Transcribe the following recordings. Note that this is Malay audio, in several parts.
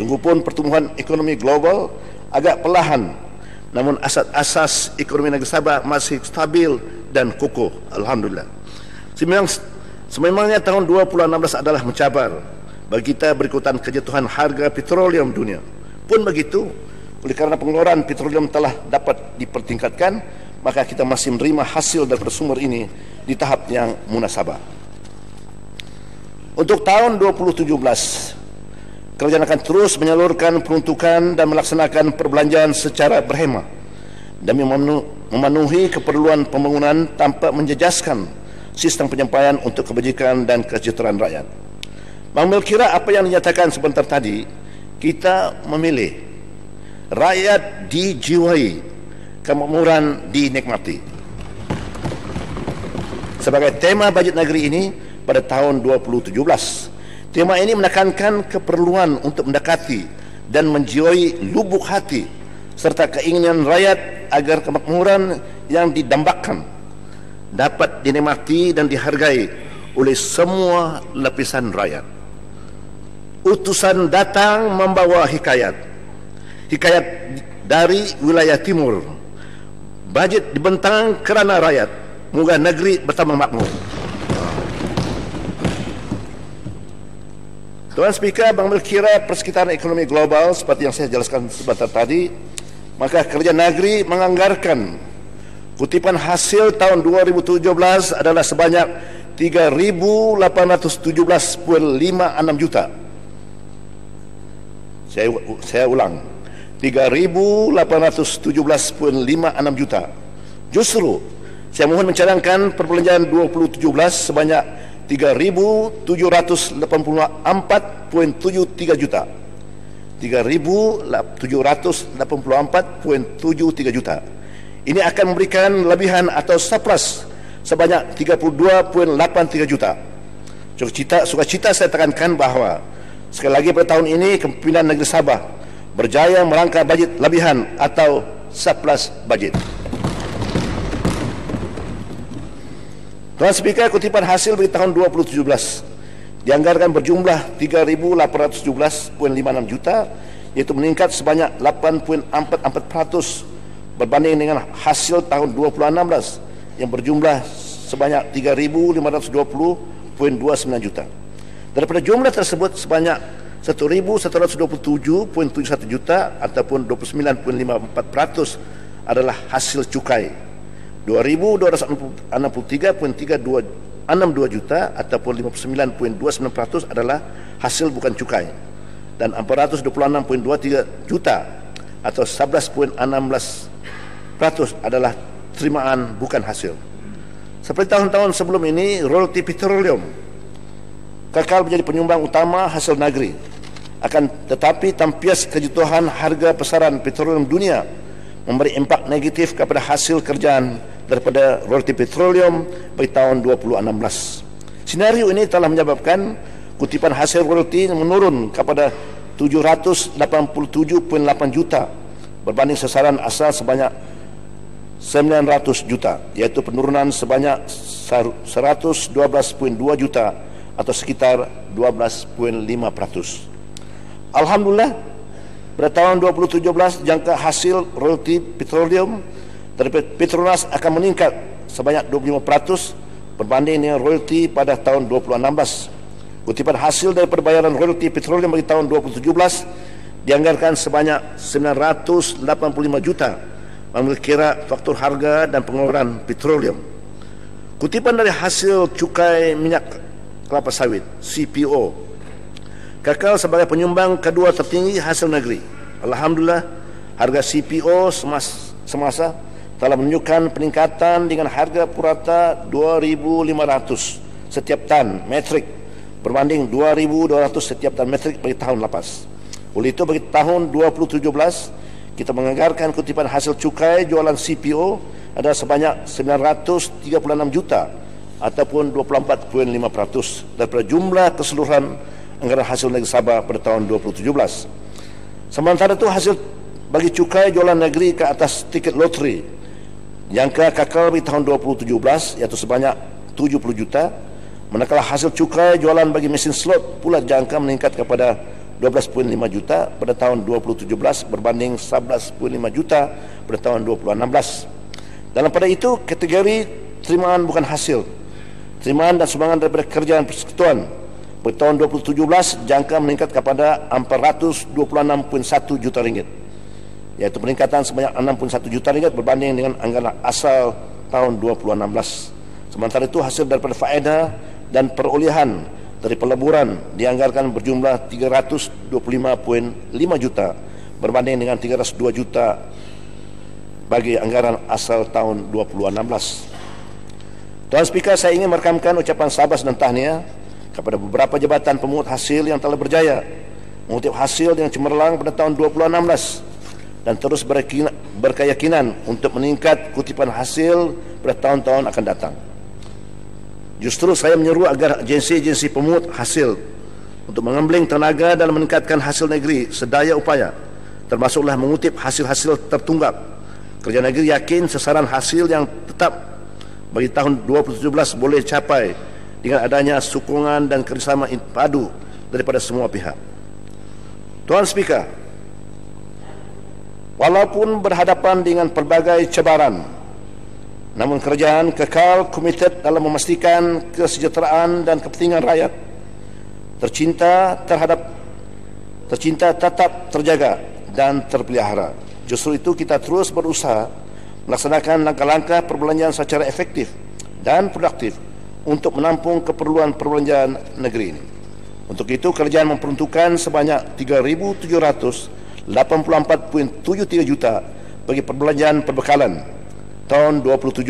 sungguh pun pertumbuhan ekonomi global agak perlahan, namun asas ekonomi negeri Sabah masih stabil dan kokoh, alhamdulillah. Sememangnya tahun 2016 adalah mencabar bagi kita berikutan kejatuhan harga petroleum dunia. Pun begitu, oleh kerana pengeluaran petroleum telah dapat dipertingkatkan, maka kita masih menerima hasil daripada sumber ini di tahap yang munasabah. Untuk tahun 2017, kerajaan akan terus menyalurkan peruntukan dan melaksanakan perbelanjaan secara berhemah demi memenuhi keperluan pembangunan tanpa menjejaskan sistem penyampaian untuk kebajikan dan kesejahteraan rakyat. Bang Mel kira apa yang dinyatakan sebentar tadi, kita memilih rakyat dijiwai, kemakmuran dinikmati sebagai tema bajet negeri ini pada tahun 2017. Tema ini menekankan keperluan untuk mendekati dan menjiwai lubuk hati serta keinginan rakyat agar kemakmuran yang didambakan dapat dinikmati dan dihargai oleh semua lapisan rakyat. Utusan datang membawa hikayat dari wilayah timur. Bajet dibentang kerana rakyat, moga negeri bertambah makmur. Tuan Speaker, Bang Mel kira persekitaran ekonomi global seperti yang saya jelaskan sebentar tadi, maka kerajaan negeri menganggarkan kutipan hasil tahun 2017 adalah sebanyak 3,817.56 juta. Saya ulang, 3,817.56 juta. Justru saya mohon mencadangkan perbelanjaan 2017 sebanyak 3,784.73 juta. 3,784.73 juta. Ini akan memberikan lebihan atau surplus sebanyak 32.83 juta. Sukacita saya tekankan bahawa sekali lagi pada tahun ini Kepimpinan Negeri Sabah berjaya merangka bajet lebihan atau surplus bajet. Tuan Speaker, kutipan hasil bagi tahun 2017 dianggarkan berjumlah 3,817.56 juta, iaitu meningkat sebanyak 8.44% berbanding dengan hasil tahun 2016 yang berjumlah sebanyak 3,520.29 juta. Daripada jumlah tersebut, sebanyak 1,127.71 juta ataupun 29.54% adalah hasil cukai. 2,263.362 juta ataupun 59.29% adalah hasil bukan cukai, dan 426.23 juta atau 11.16% adalah terimaan bukan hasil. Seperti tahun-tahun sebelum ini, royalti petroleum kekal menjadi penyumbang utama hasil negeri. Akan tetapi tampias kejatuhan harga pasaran petroleum dunia memberi impak negatif kepada hasil kerjaan daripada royalti petroleum bagi tahun 2016. Senario ini telah menyebabkan kutipan hasil royalti menurun kepada 787.8 juta berbanding sasaran asal sebanyak 900 juta, iaitu penurunan sebanyak 112.2 juta atau sekitar 12.5%. Alhamdulillah, pada tahun 2017 jangka hasil royalti petroleum dari Petronas akan meningkat sebanyak 25% berbanding dengan royalti pada tahun 2016. Kutipan hasil dari perbayaran royalti petroleum bagi tahun 2017 dianggarkan sebanyak 985 juta, mengira faktor harga dan pengeluaran petroleum. Kutipan dari hasil cukai minyak kelapa sawit CPO kekal sebagai penyumbang kedua tertinggi hasil negeri. Alhamdulillah, harga CPO semasa telah menunjukkan peningkatan dengan harga purata 2,500 setiap tan metrik berbanding 2,200 setiap tan metrik bagi tahun lepas. Oleh itu, bagi tahun 2017 kita menganggarkan kutipan hasil cukai jualan CPO adalah sebanyak 936 juta ataupun 24.5% daripada jumlah keseluruhan anggaran hasil negeri Sabah pada tahun 2017. Sementara itu, hasil bagi cukai jualan negeri ke atas tiket loteri jangka kekal bagi tahun 2017 iaitu sebanyak 70 juta, manakala hasil cukai jualan bagi mesin slot pula jangka meningkat kepada 12.5 juta pada tahun 2017 berbanding 11.5 juta pada tahun 2016. Dalam pada itu, kategori terimaan bukan hasil, terimaan dan sumbangan daripada kerajaan persekutuan pada tahun 2017 jangka meningkat kepada 426.1 juta ringgit, iaitu peningkatan sebanyak 61 juta ringgit berbanding dengan anggaran asal tahun 2016. Sementara itu, hasil daripada faedah dan perolehan dari peleburan dianggarkan berjumlah 325.5 juta berbanding dengan 302 juta bagi anggaran asal tahun 2016. Tuan Speaker, saya ingin merekamkan ucapan sabas dan tahniah kepada beberapa jabatan pemungut hasil yang telah berjaya mengutip hasil yang cemerlang pada tahun 2016 dan terus berkeyakinan untuk meningkat kutipan hasil pada tahun-tahun akan datang. Justru saya menyeru agar agensi-agensi pemungut hasil untuk mengembling tenaga dalam meningkatkan hasil negeri sedaya upaya, termasuklah mengutip hasil-hasil tertunggak. Kerajaan negeri yakin sasaran hasil yang tetap bagi tahun 2017 boleh capai dengan adanya sokongan dan kerjasama padu daripada semua pihak. Tuan Speaker, walaupun berhadapan dengan pelbagai cabaran, namun kerajaan kekal komited dalam memastikan kesejahteraan dan kepentingan rakyat tercinta tetap terjaga dan terpelihara. Justru itu kita terus berusaha melaksanakan langkah-langkah perbelanjaan secara efektif dan produktif untuk menampung keperluan perbelanjaan negeri ini. Untuk itu, kerajaan memperuntukkan sebanyak 3,784.73 juta bagi perbelanjaan perbekalan tahun 2017,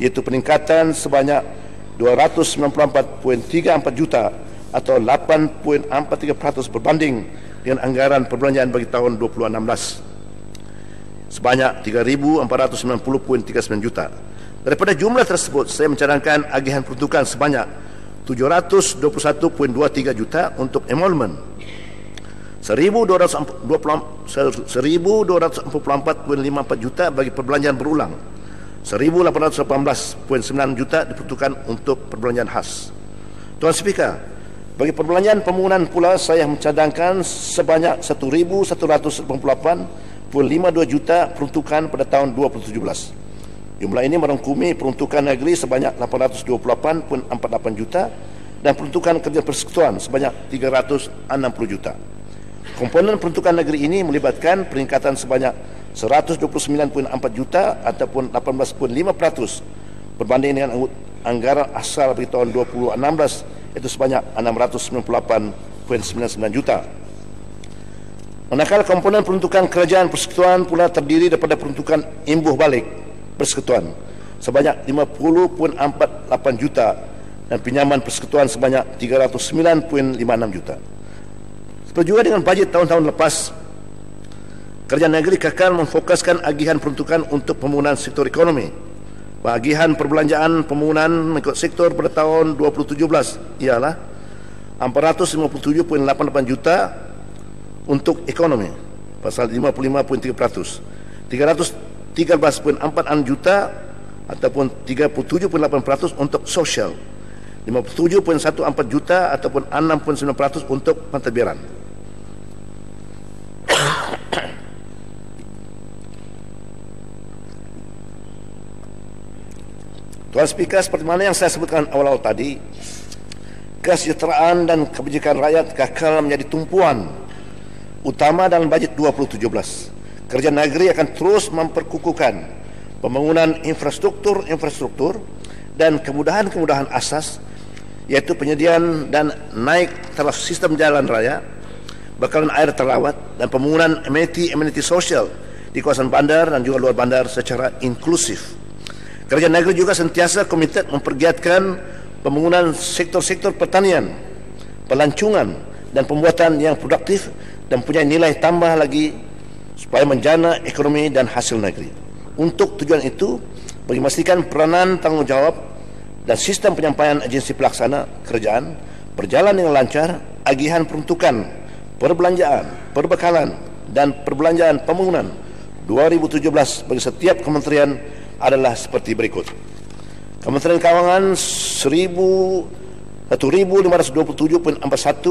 iaitu peningkatan sebanyak 294.34 juta atau 8.43% berbanding dengan anggaran perbelanjaan bagi tahun 2016 sebanyak 3,490.39 juta. Daripada jumlah tersebut, saya mencadangkan agihan peruntukan sebanyak 721.23 juta untuk emolumen, 1,244.54 juta bagi perbelanjaan berulang, 1,818.9 juta diperuntukkan untuk perbelanjaan khas. Tuan Speaker, bagi perbelanjaan pembangunan pula saya mencadangkan sebanyak 1,188.52 juta peruntukan pada tahun 2017. Jumlah ini merangkumi peruntukan negeri sebanyak 828.48 juta dan peruntukan kerja persekutuan sebanyak 360 juta. Komponen peruntukan negeri ini melibatkan peningkatan sebanyak 129.4 juta ataupun 18.5% berbanding dengan anggaran asal bagi tahun 2016, iaitu sebanyak 698.99 juta. Manakala komponen peruntukan kerajaan persekutuan pula terdiri daripada peruntukan imbuh balik persekutuan sebanyak 50.48 juta dan pinjaman persekutuan sebanyak 309.56 juta. Seperti juga dengan bajet tahun-tahun lepas, kerajaan negeri kekal memfokuskan agihan peruntukan untuk pembangunan sektor ekonomi. Agihan perbelanjaan pembangunan mengikut sektor pada tahun 2017 ialah 457.88 juta untuk ekonomi pasal 55.3%, 313.4 juta ataupun 37.8% untuk sosial, 57.14 juta ataupun 6.9% untuk pentadbiran. Tuan Speaker, seperti mana yang saya sebutkan awal-awal tadi, kesejahteraan dan kebajikan rakyat kekal menjadi tumpuan utama dalam bajet 2017. Kerajaan negeri akan terus memperkukuhkan pembangunan infrastruktur dan kemudahan-kemudahan asas, iaitu penyediaan dan naik taraf sistem jalan raya, bekalan air terawat dan pembangunan ameniti sosial di kawasan bandar dan juga luar bandar secara inklusif. Kerajaan negeri juga sentiasa komited mempergiatkan pembangunan sektor-sektor pertanian, pelancongan dan pembuatan yang produktif dan punya nilai tambah lagi supaya menjana ekonomi dan hasil negeri. Untuk tujuan itu, bagi memastikan peranan tanggungjawab dan sistem penyampaian agensi pelaksana kerajaan berjalan dengan lancar, agihan peruntukan, perbelanjaan, perbekalan dan perbelanjaan pembangunan 2017 bagi setiap kementerian adalah seperti berikut. Kementerian Keuangan 1,527.41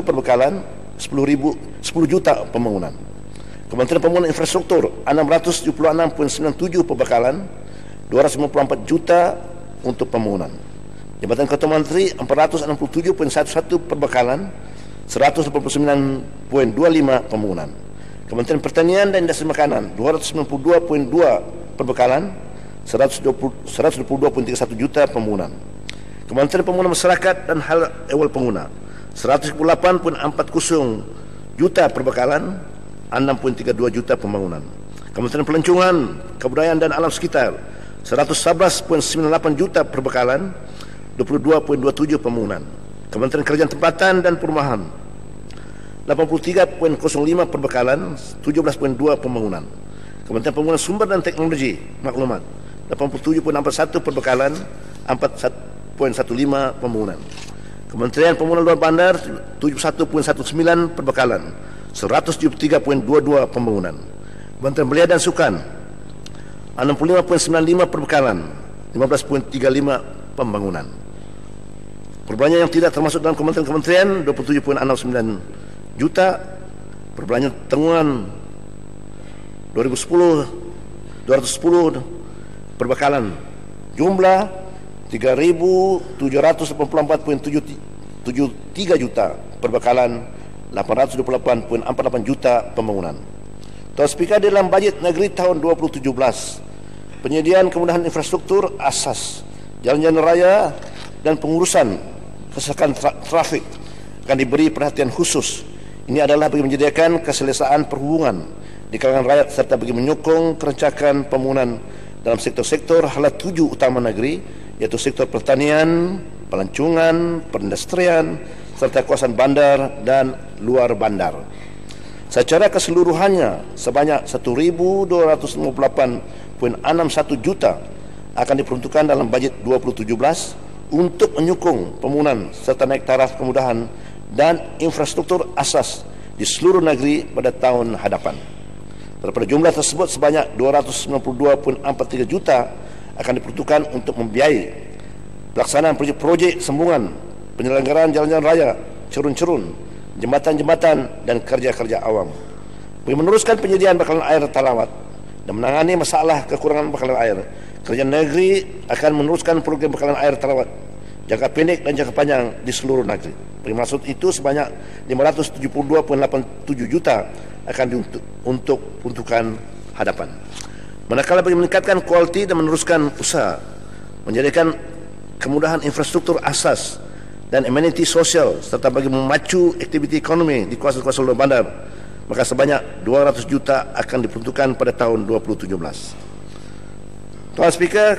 perbekalan, 10 juta pembangunan. Kementerian Pembangunan Infrastruktur 676.97 perbekalan, 254 juta untuk pembangunan. Jabatan Ketua Menteri 467.11 perbekalan, 189.25 pembangunan. Kementerian Pertanian dan Industri Makanan 292.2 perbekalan, 122.31 juta pembangunan. Kementerian Pembangunan Masyarakat dan Hal Ehwal Pengguna 118.40 juta perbekalan, 6.32 juta pembangunan. Kementerian Pelancongan, Kebudayaan dan Alam Sekitar 111.98 juta perbekalan, 22.27 pembangunan. Kementerian Kerajaan Tempatan dan Perumahan 83.05 perbekalan, 17.2 pembangunan. Kementerian Pembangunan Sumber dan Teknologi Maklumat 87.61 perbekalan, 4.15 pembangunan. Kementerian Pembangunan Luar Bandar 71.19 perbekalan, 173.22 pembangunan. Kementerian Belia dan Sukan 65.95 perbekalan, 15.35 pembangunan. Perbelanjaan yang tidak termasuk dalam kementerian-kementerian 27.69 juta. Perbelanjaan tanggungan 2010 210 perbekalan, jumlah 3.784.73 juta. Perbekalan 828.48 juta pembangunan. Tuan Speaker, dalam bajet negeri tahun 2017, penyediaan kemudahan infrastruktur asas, jalan-jalan raya dan pengurusan keselamatan trafik akan diberi perhatian khusus. Ini adalah bagi menyediakan keselesaan perhubungan di kalangan rakyat serta bagi menyokong kerencakan pembangunan dalam sektor-sektor hala tuju utama negeri, yaitu sektor pertanian, pelancongan, perindustrian, serta kawasan bandar dan luar bandar. Secara keseluruhannya sebanyak 1.258.61 juta akan diperuntukkan dalam bajet 2017 untuk menyokong pembangunan serta naik taraf kemudahan dan infrastruktur asas di seluruh negeri pada tahun hadapan. Daripada jumlah tersebut, sebanyak 292.43 juta akan diperuntukkan untuk membiayai pelaksanaan projek-projek sambungan, penyelenggaraan jalan-jalan raya, cerun-cerun, jembatan-jembatan dan kerja-kerja awam. Bagi meneruskan penyediaan bekalan air talawat dan menangani masalah kekurangan bekalan air, Kerajaan negeri akan meneruskan program bekalan air talawat jangka pendek dan jangka panjang di seluruh negeri. Bagi maksud itu, sebanyak 572.87 juta akan untuk peruntukan hadapan. Manakala bagi meningkatkan kualiti dan meneruskan usaha, menjadikan kemudahan infrastruktur asas dan ameniti sosial serta bagi memacu aktiviti ekonomi di kawasan-kawasan luar bandar, maka sebanyak 200 juta akan diperuntukkan pada tahun 2017. Tuan Speaker,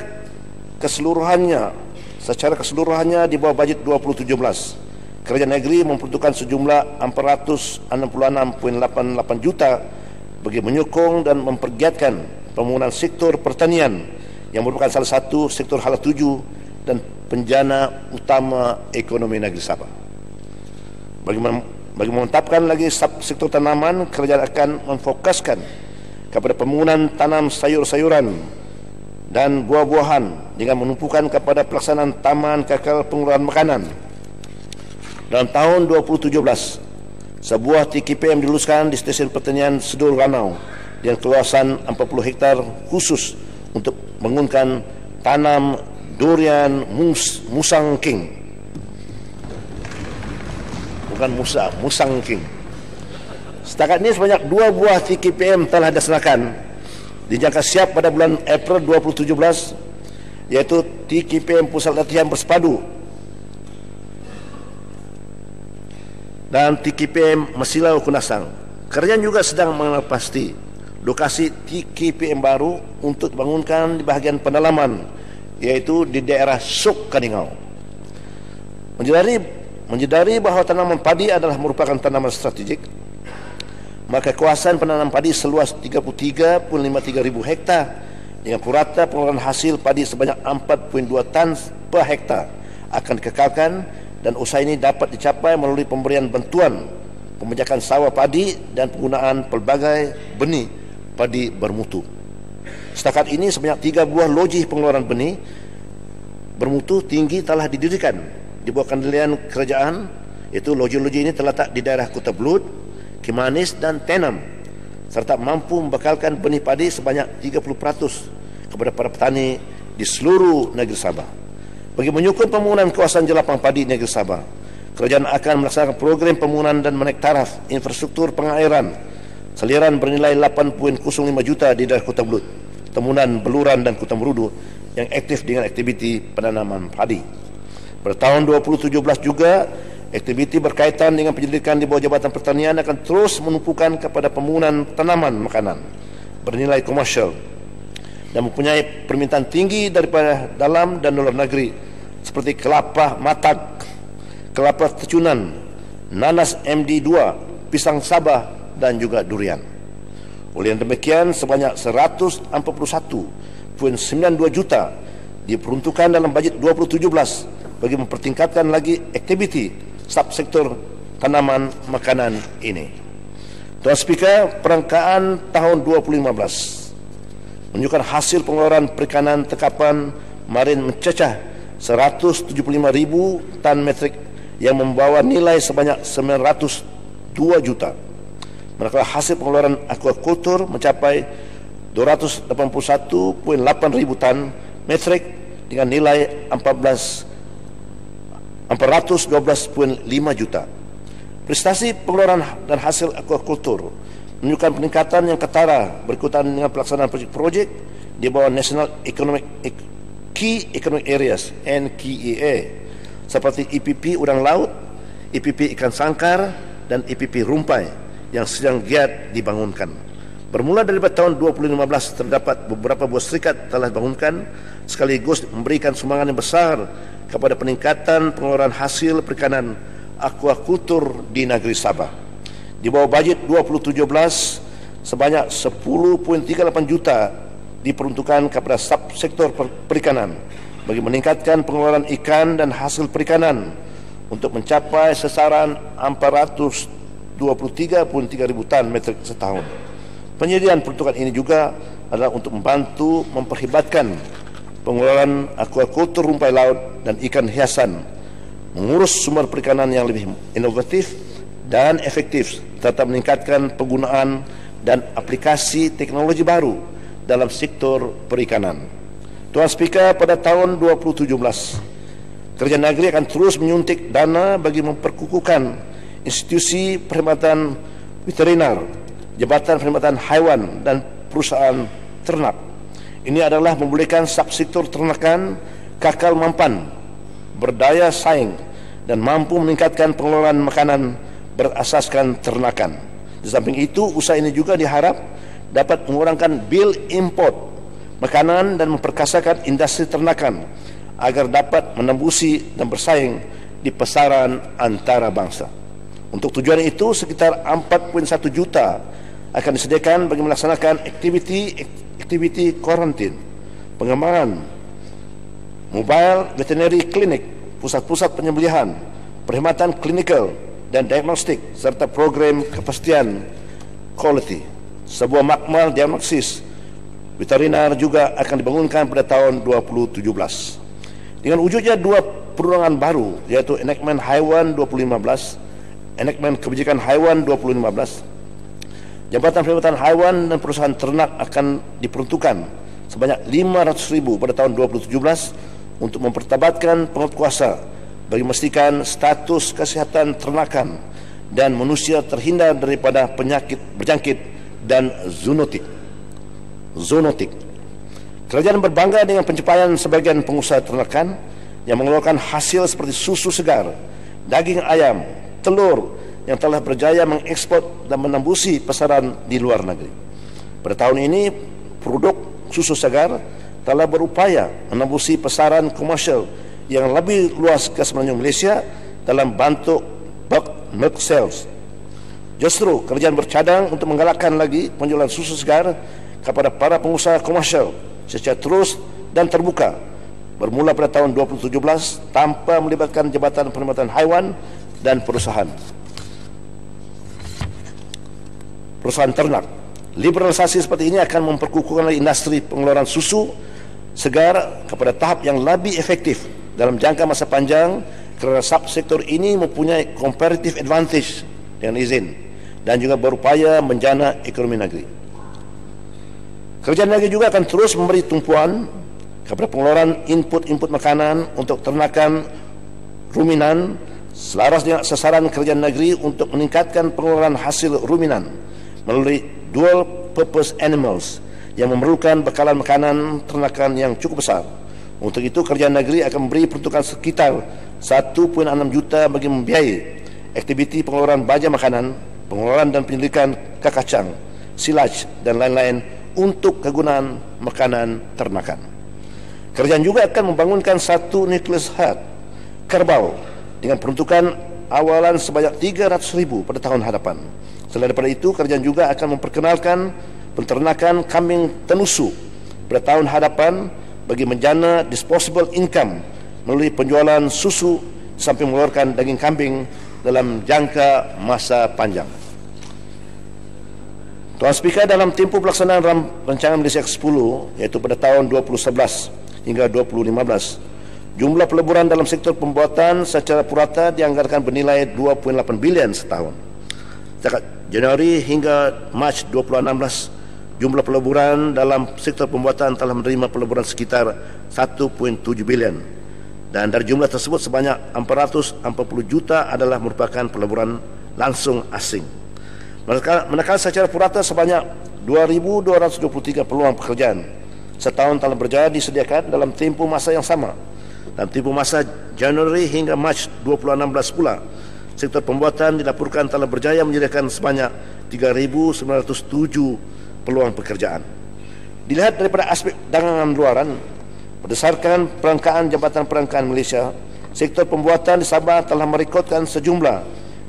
secara keseluruhannya di bawah bajet 2017, Kerajaan negeri memperuntukkan sejumlah 466.88 juta bagi menyokong dan mempergiatkan pembangunan sektor pertanian yang merupakan salah satu sektor hala tuju dan penjana utama ekonomi negeri Sabah. Bagi memantapkan lagi sektor tanaman, kerajaan akan memfokuskan kepada pembangunan tanam sayur-sayuran dan buah-buahan dengan menumpukan kepada pelaksanaan taman kekal pengeluaran makanan. Dalam tahun 2017, sebuah TKPM diluluskan di stesen pertanian Sedul Ranau dengan keluasan 40 hektar khusus untuk membangunkan tanam durian Musang King. Bukan Musang King. Setakat ini sebanyak 2 buah TKPM telah dilaksanakan dijangka siap pada bulan April 2017, yaitu TKPM Pusat Latihan Bersepadu dan TKPM Mesilau Kunasang. Kerajaan juga sedang mengenal pasti lokasi TKPM baru untuk dibangunkan di bahagian pendalaman, yaitu di daerah Sok Kaningau. Menyadari bahawa tanaman padi adalah merupakan tanaman strategik, maka kawasan penanam padi seluas 33.53 ribu hektar dengan purata pengeluaran hasil padi sebanyak 4.2 tan per hektar akan dikekalkan, dan usaha ini dapat dicapai melalui pemberian bantuan pembiakan sawah padi dan penggunaan pelbagai benih padi bermutu. Setakat ini sebanyak 3 buah loji pengeluaran benih bermutu tinggi telah didirikan di bawah kendalian kerajaan Itu loji-loji ini terletak di daerah Kota Belud, Kimanis dan Tenam, serta mampu membekalkan benih padi sebanyak 30% kepada para petani di seluruh negeri Sabah. Bagi menyokong pembangunan kawasan jelapang padi negeri Sabah, kerajaan akan melaksanakan program pembangunan dan menaik taraf infrastruktur pengairan saliran bernilai 8.05 juta di daerah Kota Belud, Temunan, Beluran dan Kota Merudu yang aktif dengan aktiviti penanaman padi. Pada tahun 2017 juga, aktiviti berkaitan dengan penyelidikan di bawah Jabatan Pertanian akan terus menumpukan kepada pembangunan tanaman makanan bernilai komersial dan mempunyai permintaan tinggi daripada dalam dan luar negeri seperti kelapa matag, kelapa tecunan, nanas MD2, pisang Sabah dan juga durian. Oleh yang demikian, sebanyak 141.92 juta diperuntukkan dalam bajet 2017 bagi mempertingkatkan lagi aktiviti subsektor tanaman makanan ini. Tuan Speaker, perangkaan tahun 2015 menunjukkan hasil pengeluaran perikanan tangkapan marin mencecah 175,000 tan metrik yang membawa nilai sebanyak 902 juta. Manakala hasil pengeluaran aquaculture mencapai 281.8 ribu tan metrik dengan nilai 412.5 juta. Prestasi pengeluaran dan hasil aquaculture menunjukkan peningkatan yang ketara berikutan dengan pelaksanaan projek-projek di bawah National Key Economic Areas (NKEA) seperti EPP Udang Laut, EPP Ikan Sangkar dan EPP Rumpai yang sedang giat dibangunkan. Bermula dari tahun 2015 terdapat beberapa buah serikat telah dibangunkan sekaligus memberikan sumbangan yang besar kepada peningkatan pengeluaran hasil perikanan aquaculture di negeri Sabah. Di bawah bajet 2017, sebanyak 10.38 juta diperuntukkan kepada subsektor perikanan bagi meningkatkan pengeluaran ikan dan hasil perikanan untuk mencapai sasaran 423.3 ribu tan metrik setahun. Penyediaan peruntukan ini juga adalah untuk membantu memperhebatkan pengelolaan aquaculture rumpai laut dan ikan hiasan, mengurus sumber perikanan yang lebih inovatif dan efektif, serta meningkatkan penggunaan dan aplikasi teknologi baru dalam sektor perikanan. Tuan Speaker, pada tahun 2017, kerajaan negeri akan terus menyuntik dana bagi memperkukuhkan institusi perkhidmatan veterinar, Jabatan Perkhidmatan Haiwan dan perusahaan ternak. Ini adalah membolehkan subsektor ternakan kakal mampan, berdaya saing dan mampu meningkatkan pengelolaan makanan berasaskan ternakan. Di samping itu, usaha ini juga diharap dapat mengurangkan bil import makanan dan memperkasakan industri ternakan agar dapat menembusi dan bersaing di pasaran antarabangsa. Untuk tujuan itu, sekitar 4.1 juta akan disediakan bagi melaksanakan aktiviti karantin, pengembangan mobile veterinary clinic, pusat-pusat penyembelihan, perkhidmatan klinikal dan diagnostik, serta program kepastian quality. Sebuah makmal diagnosis veterinar juga akan dibangunkan pada tahun 2017. Dengan wujudnya dua perundangan baru, yaitu Enactment Haiwan 2015, Enactment Kebijakan Haiwan 2015, Jabatan Perkhidmatan Haiwan dan perusahaan ternak akan diperuntukkan sebanyak 500 ribu pada tahun 2017 untuk mempertabatkan penguatkuasa bagi memastikan status kesihatan ternakan dan manusia terhindar daripada penyakit berjangkit dan zoonotik. Kerajaan berbangga dengan pencapaian sebagian pengusaha ternakan yang mengeluarkan hasil seperti susu segar, daging ayam, telur yang telah berjaya mengekspor dan menembusi pasaran di luar negeri. Pada tahun ini, produk susu segar telah berupaya menembusi pasaran komersial yang lebih luas ke semenanjung Malaysia dalam bentuk bulk milk sales. Justru, kerajaan bercadang untuk menggalakkan lagi penjualan susu segar kepada para pengusaha komersial secara terus dan terbuka bermula pada tahun 2017 tanpa melibatkan Jabatan Perkhidmatan Haiwan dan perusahaan ternak. Liberalisasi seperti ini akan memperkukuhkan industri pengeluaran susu segar kepada tahap yang lebih efektif dalam jangka masa panjang kerana subsektor ini mempunyai comparative advantage dengan izin dan juga berupaya menjana ekonomi negeri. Kerajaan negeri juga akan terus memberi tumpuan kepada pengeluaran input makanan untuk ternakan ruminan selaras dengan sasaran kerajaan negeri untuk meningkatkan pengeluaran hasil ruminan melalui dual purpose animals yang memerlukan bekalan makanan ternakan yang cukup besar. Untuk itu, kerajaan negeri akan memberi peruntukan sekitar 1.6 juta bagi membiayai aktiviti pengeluaran baja makanan, pengeluaran dan penyelidikan kacang, silaj dan lain-lain untuk kegunaan makanan ternakan. Kerajaan juga akan membangunkan satu nucleus herd kerbau dengan peruntukan awalan sebanyak 300,000 pada tahun hadapan. Selain daripada itu, kerajaan juga akan memperkenalkan penternakan kambing tenusu pada tahun hadapan bagi menjana disposable income melalui penjualan susu sampai mengeluarkan daging kambing dalam jangka masa panjang. Tuan Speaker, dalam tempoh pelaksanaan rancangan Malaysia ke-10 iaitu pada tahun 2011 hingga 2015, jumlah peleburan dalam sektor pembuatan secara purata dianggarkan bernilai 2.8 bilion setahun. Setakat Januari hingga Mac 2016, jumlah peleburan dalam sektor pembuatan telah menerima peleburan sekitar 1.7 bilion dan dari jumlah tersebut sebanyak 440 juta adalah merupakan peleburan langsung asing. Manakala secara purata sebanyak 2,223 peluang pekerjaan setahun telah berjaya disediakan dalam tempoh masa yang sama. Dalam tempoh masa Januari hingga Mac 2016 pula, sektor pembuatan dilaporkan telah berjaya menyediakan sebanyak 3,907 peluang pekerjaan. Dilihat daripada aspek dagangan luaran, berdasarkan perangkaan Jabatan Perangkaan Malaysia, sektor pembuatan di Sabah telah merekodkan sejumlah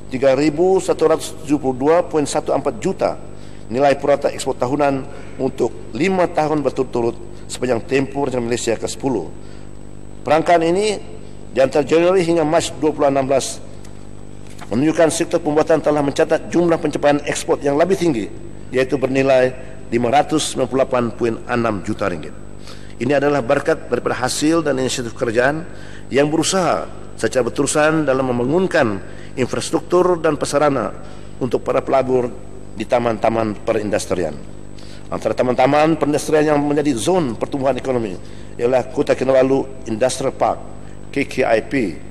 3,172.14 juta nilai purata ekspor tahunan untuk 5 tahun berturut-turut sepanjang tempoh rancangan Malaysia ke-10. Perangkaan ini di antara Januari hingga Mac 2016 menunjukkan sektor pembuatan telah mencatat jumlah pencapaian ekspor yang lebih tinggi, iaitu bernilai 598.6 juta ringgit. Ini adalah berkat daripada hasil dan inisiatif kerajaan yang berusaha secara berterusan dalam membangunkan infrastruktur dan prasarana untuk para pelabur di taman-taman perindustrian. Antara taman-taman perindustrian yang menjadi zon pertumbuhan ekonomi ialah Kota Kinabalu Industrial Park, KKIP,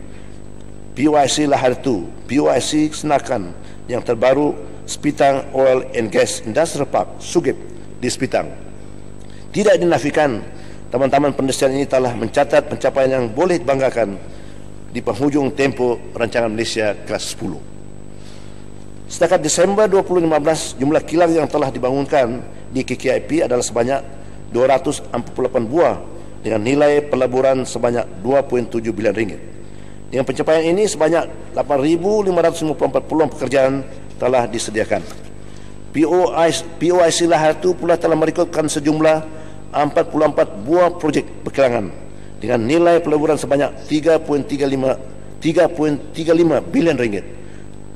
PUIC Lahar 2, PUIC Senakan yang terbaru, Sepitang Oil and Gas Industrial Park, Sugip di Sepitang. Tidak dinafikan, taman-taman perindustrian ini telah mencatat pencapaian yang boleh dibanggakan di penghujung tempoh rancangan Malaysia ke-10. Setakat Desember 2015, jumlah kilang yang telah dibangunkan di KKIP adalah sebanyak 248 buah dengan nilai peleburan sebanyak 2.7 bilion ringgit. Dengan pencapaian ini, sebanyak 8,554 peluang pekerjaan telah disediakan. POIC Lahar 2 pula telah merekodkan sejumlah 44 buah projek perkilangan dengan nilai peleburan sebanyak 3.35 bilion ringgit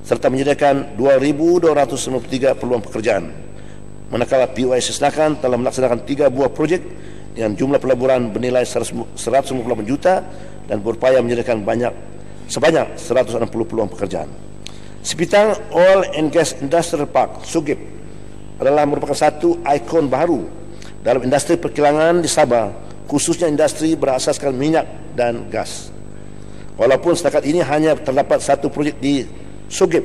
serta menyediakan 2,293 peluang pekerjaan. Manakala POIC Senakan telah melaksanakan 3 buah projek dengan jumlah peleburan bernilai 158 juta dan berupaya menyediakan sebanyak 160 peluang pekerjaan. Sepitang Oil and Gas Industrial Park, Sugip, adalah merupakan satu ikon baru dalam industri perkilangan di Sabah, khususnya industri berasaskan minyak dan gas. Walaupun setakat ini hanya terdapat satu projek di Sugip,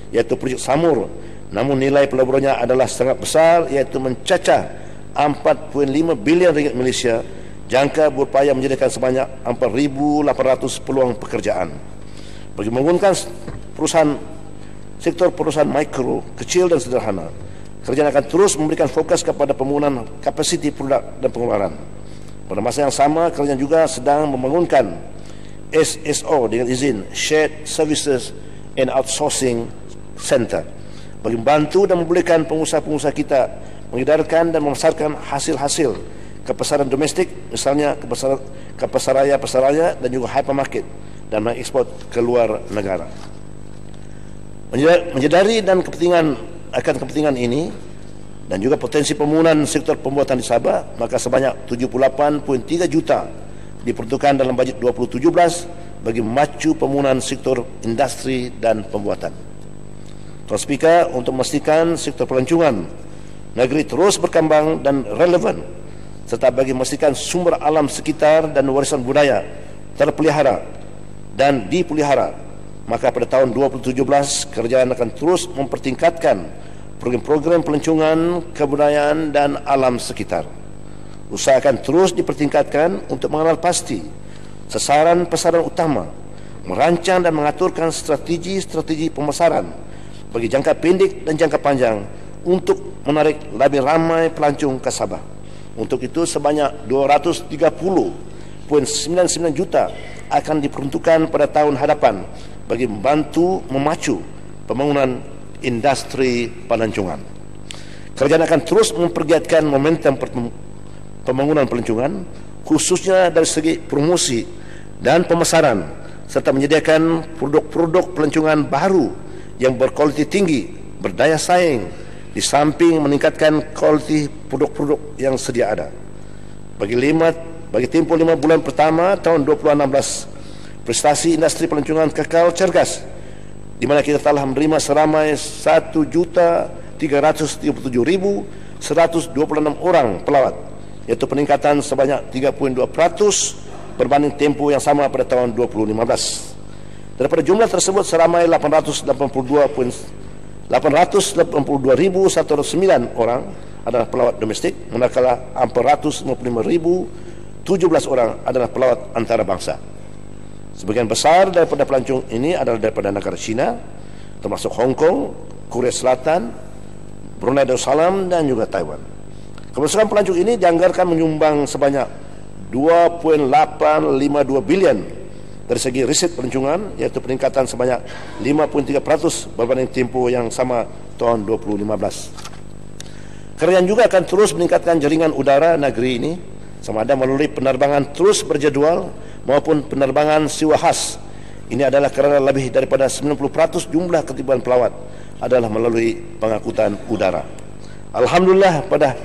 iaitu projek Samur, namun nilai peleburannya adalah sangat besar, iaitu mencacah 4.5 bilion ringgit Malaysia, jangka berupaya menyediakan sebanyak 4,800 peluang pekerjaan. Bagi membangunkan sektor perusahaan mikro, kecil dan sederhana, kerajaan akan terus memberikan fokus kepada pembangunan kapasiti produk dan pengeluaran. Pada masa yang sama, kerajaan juga sedang membangunkan SSO dengan izin, Shared Services and Outsourcing Center, bagi membantu dan membolehkan pengusaha-pengusaha kita mengedarkan dan memasarkan hasil-hasil ke pasaran domestik, misalnya ke pasaraya dan juga hypermarket, dan mengekspor ke luar negara. Menyedari dan kepentingan ini dan juga potensi pembangunan sektor pembuatan di Sabah, maka sebanyak 78.3 juta diperuntukkan dalam bajet 2017 bagi memacu pembangunan sektor industri dan pembuatan. Tuan Speaker, untuk memastikan sektor pelancongan negeri terus berkembang dan relevan, serta bagi memastikan sumber alam sekitar dan warisan budaya terpelihara dan dipelihara, maka pada tahun 2017 kerajaan akan terus mempertingkatkan program-program pelancongan, kebudayaan dan alam sekitar. Usaha akan terus dipertingkatkan untuk mengenal pasti sasaran pasaran utama, merancang dan mengaturkan strategi-strategi pemasaran bagi jangka pendek dan jangka panjang untuk menarik lebih ramai pelancong ke Sabah. Untuk itu sebanyak 230.99 juta akan diperuntukkan pada tahun hadapan bagi membantu memacu pembangunan industri pelancongan. Kerajaan akan terus mempergiatkan momentum pembangunan pelancongan, khususnya dari segi promosi dan pemasaran, serta menyediakan produk-produk pelancongan baru yang berkualiti tinggi, berdaya saing, di samping meningkatkan kualiti produk-produk yang sedia ada. Bagi tempoh 5 bulan pertama tahun 2016, prestasi industri pelancongan kekal cergas, di mana kita telah menerima seramai 1.337.126 orang pelawat, iaitu peningkatan sebanyak 3.2% berbanding tempoh yang sama pada tahun 2015. Daripada jumlah tersebut, seramai 882.109 orang adalah pelawat domestik, manakala 455.017 orang adalah pelawat antarabangsa. Sebagian besar daripada pelancong ini adalah daripada negara China, termasuk Hong Kong, Korea Selatan, Brunei Darussalam dan juga Taiwan. Kebesaran pelancong ini dianggarkan menyumbang sebanyak 2.852 bilion dari segi riset pelancongan, iaitu peningkatan sebanyak 5.3% berbanding tempoh yang sama tahun 2015. Kerajaan juga akan terus meningkatkan jaringan udara negeri ini, sama ada melalui penerbangan terus berjadual maupun penerbangan sewa khas. Ini adalah kerana lebih daripada 90% jumlah ketertiban pelawat adalah melalui pengangkutan udara. Alhamdulillah, pada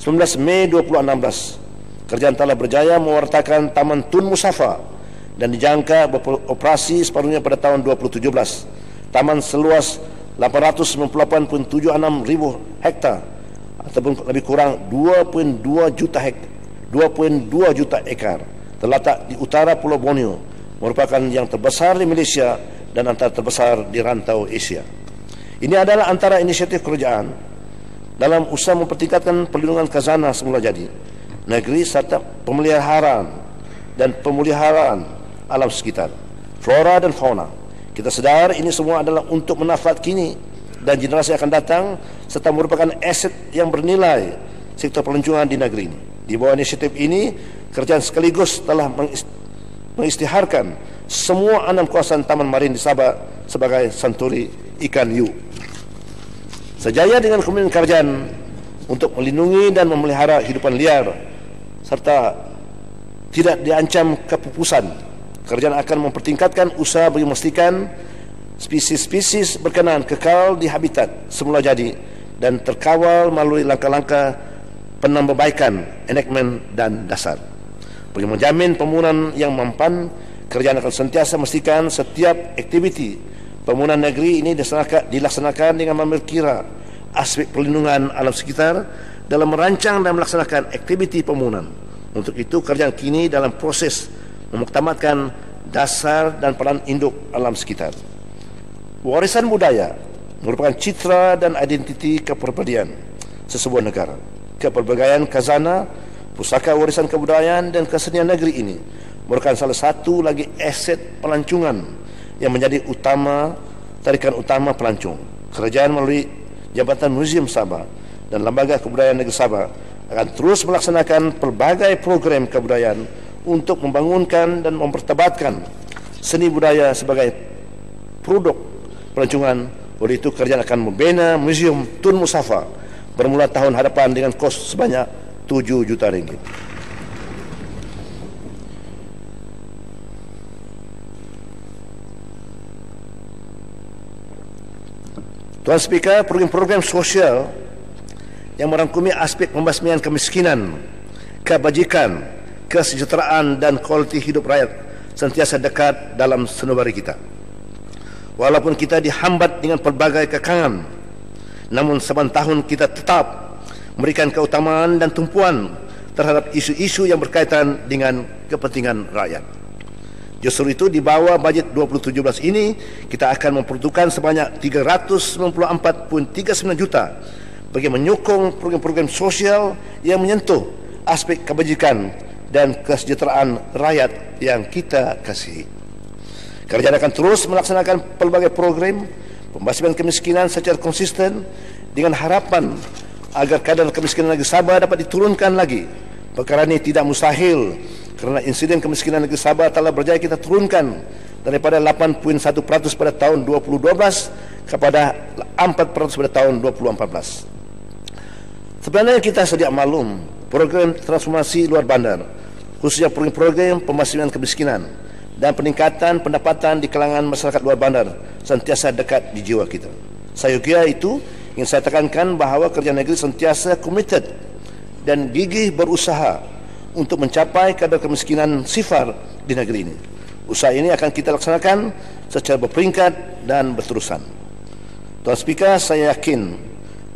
19 Mei 2016, kerajaan telah berjaya mewartakan Taman Tun Musafar dan dijangka beroperasi separuhnya pada tahun 2017. Taman seluas 898.76 ribu hektar ataupun lebih kurang 2.2 juta ekar terletak di utara Pulau Borneo, merupakan yang terbesar di Malaysia dan antara terbesar di rantau Asia. Ini adalah antara inisiatif kerajaan dalam usaha mempertingkatkan perlindungan khazanah semula jadi negeri serta pemeliharaan alam sekitar, flora dan fauna. Kita sedar ini semua adalah untuk manfaat kini dan generasi akan datang, serta merupakan aset yang bernilai sektor pelancongan di negeri ini. Di bawah inisiatif ini, kerajaan sekaligus telah mengisytiharkan semua 6 kawasan taman marin di Sabah sebagai santuri ikan hiu. Sejaya dengan komitmen kerajaan untuk melindungi dan memelihara hidupan liar serta tidak diancam kepupusan, kerajaan akan mempertingkatkan usaha bagi memastikan spesies-spesies berkenaan kekal di habitat semula jadi dan terkawal melalui langkah-langkah penambahbaikan, enactment dan dasar. Bagi menjamin pembangunan yang mampan, kerajaan akan sentiasa memastikan setiap aktiviti pembangunan negeri ini dilaksanakan dengan mengambil kira aspek perlindungan alam sekitar dalam merancang dan melaksanakan aktiviti pembangunan. Untuk itu, kerajaan kini dalam proses memuktamadkan dasar dan peran induk alam sekitar. Warisan budaya merupakan citra dan identiti kepribadian sesebuah negara. Kepelbagaian khazanah, pusaka warisan kebudayaan dan kesenian negeri ini merupakan salah satu lagi aset pelancongan yang menjadi tarikan utama pelancong. Kerajaan melalui Jabatan Museum Sabah dan Lembaga Kebudayaan Negeri Sabah akan terus melaksanakan pelbagai program kebudayaan untuk membangunkan dan mempertabatkan seni budaya sebagai produk pelancongan. Oleh itu, kerajaan akan membina Museum Tun Musafar bermula tahun hadapan dengan kos sebanyak 7 juta ringgit. Tuan Speaker, program-program sosial yang merangkumi aspek pembasmian kemiskinan, kebajikan, kesejahteraan dan kualiti hidup rakyat sentiasa dekat dalam sanubari kita. Walaupun kita dihambat dengan pelbagai kekangan, namun saban tahun kita tetap memberikan keutamaan dan tumpuan terhadap isu-isu yang berkaitan dengan kepentingan rakyat. Justru itu, di bawah bajet 2017 ini, kita akan memperuntukkan sebanyak 394.39 juta bagi menyokong program-program sosial yang menyentuh aspek kebajikan dan kesejahteraan rakyat yang kita kasihi. Kerajaan akan terus melaksanakan pelbagai program pembasmian kemiskinan secara konsisten dengan harapan agar kadar kemiskinan negeri Sabah dapat diturunkan lagi. Perkara ini tidak mustahil kerana insiden kemiskinan negeri Sabah telah berjaya kita turunkan daripada 8.1% pada tahun 2012 kepada 4% pada tahun 2014. Sebenarnya kita sedia maklum program transformasi luar bandar, khususnya program pembasmian kemiskinan dan peningkatan pendapatan di kalangan masyarakat luar bandar sentiasa dekat di jiwa kita. Sayogia itu ingin saya tekankan bahawa kerajaan negeri sentiasa komited dan gigih berusaha untuk mencapai kadar kemiskinan sifar di negeri ini. Usaha ini akan kita laksanakan secara berperingkat dan berterusan. Tuan Speaker, saya yakin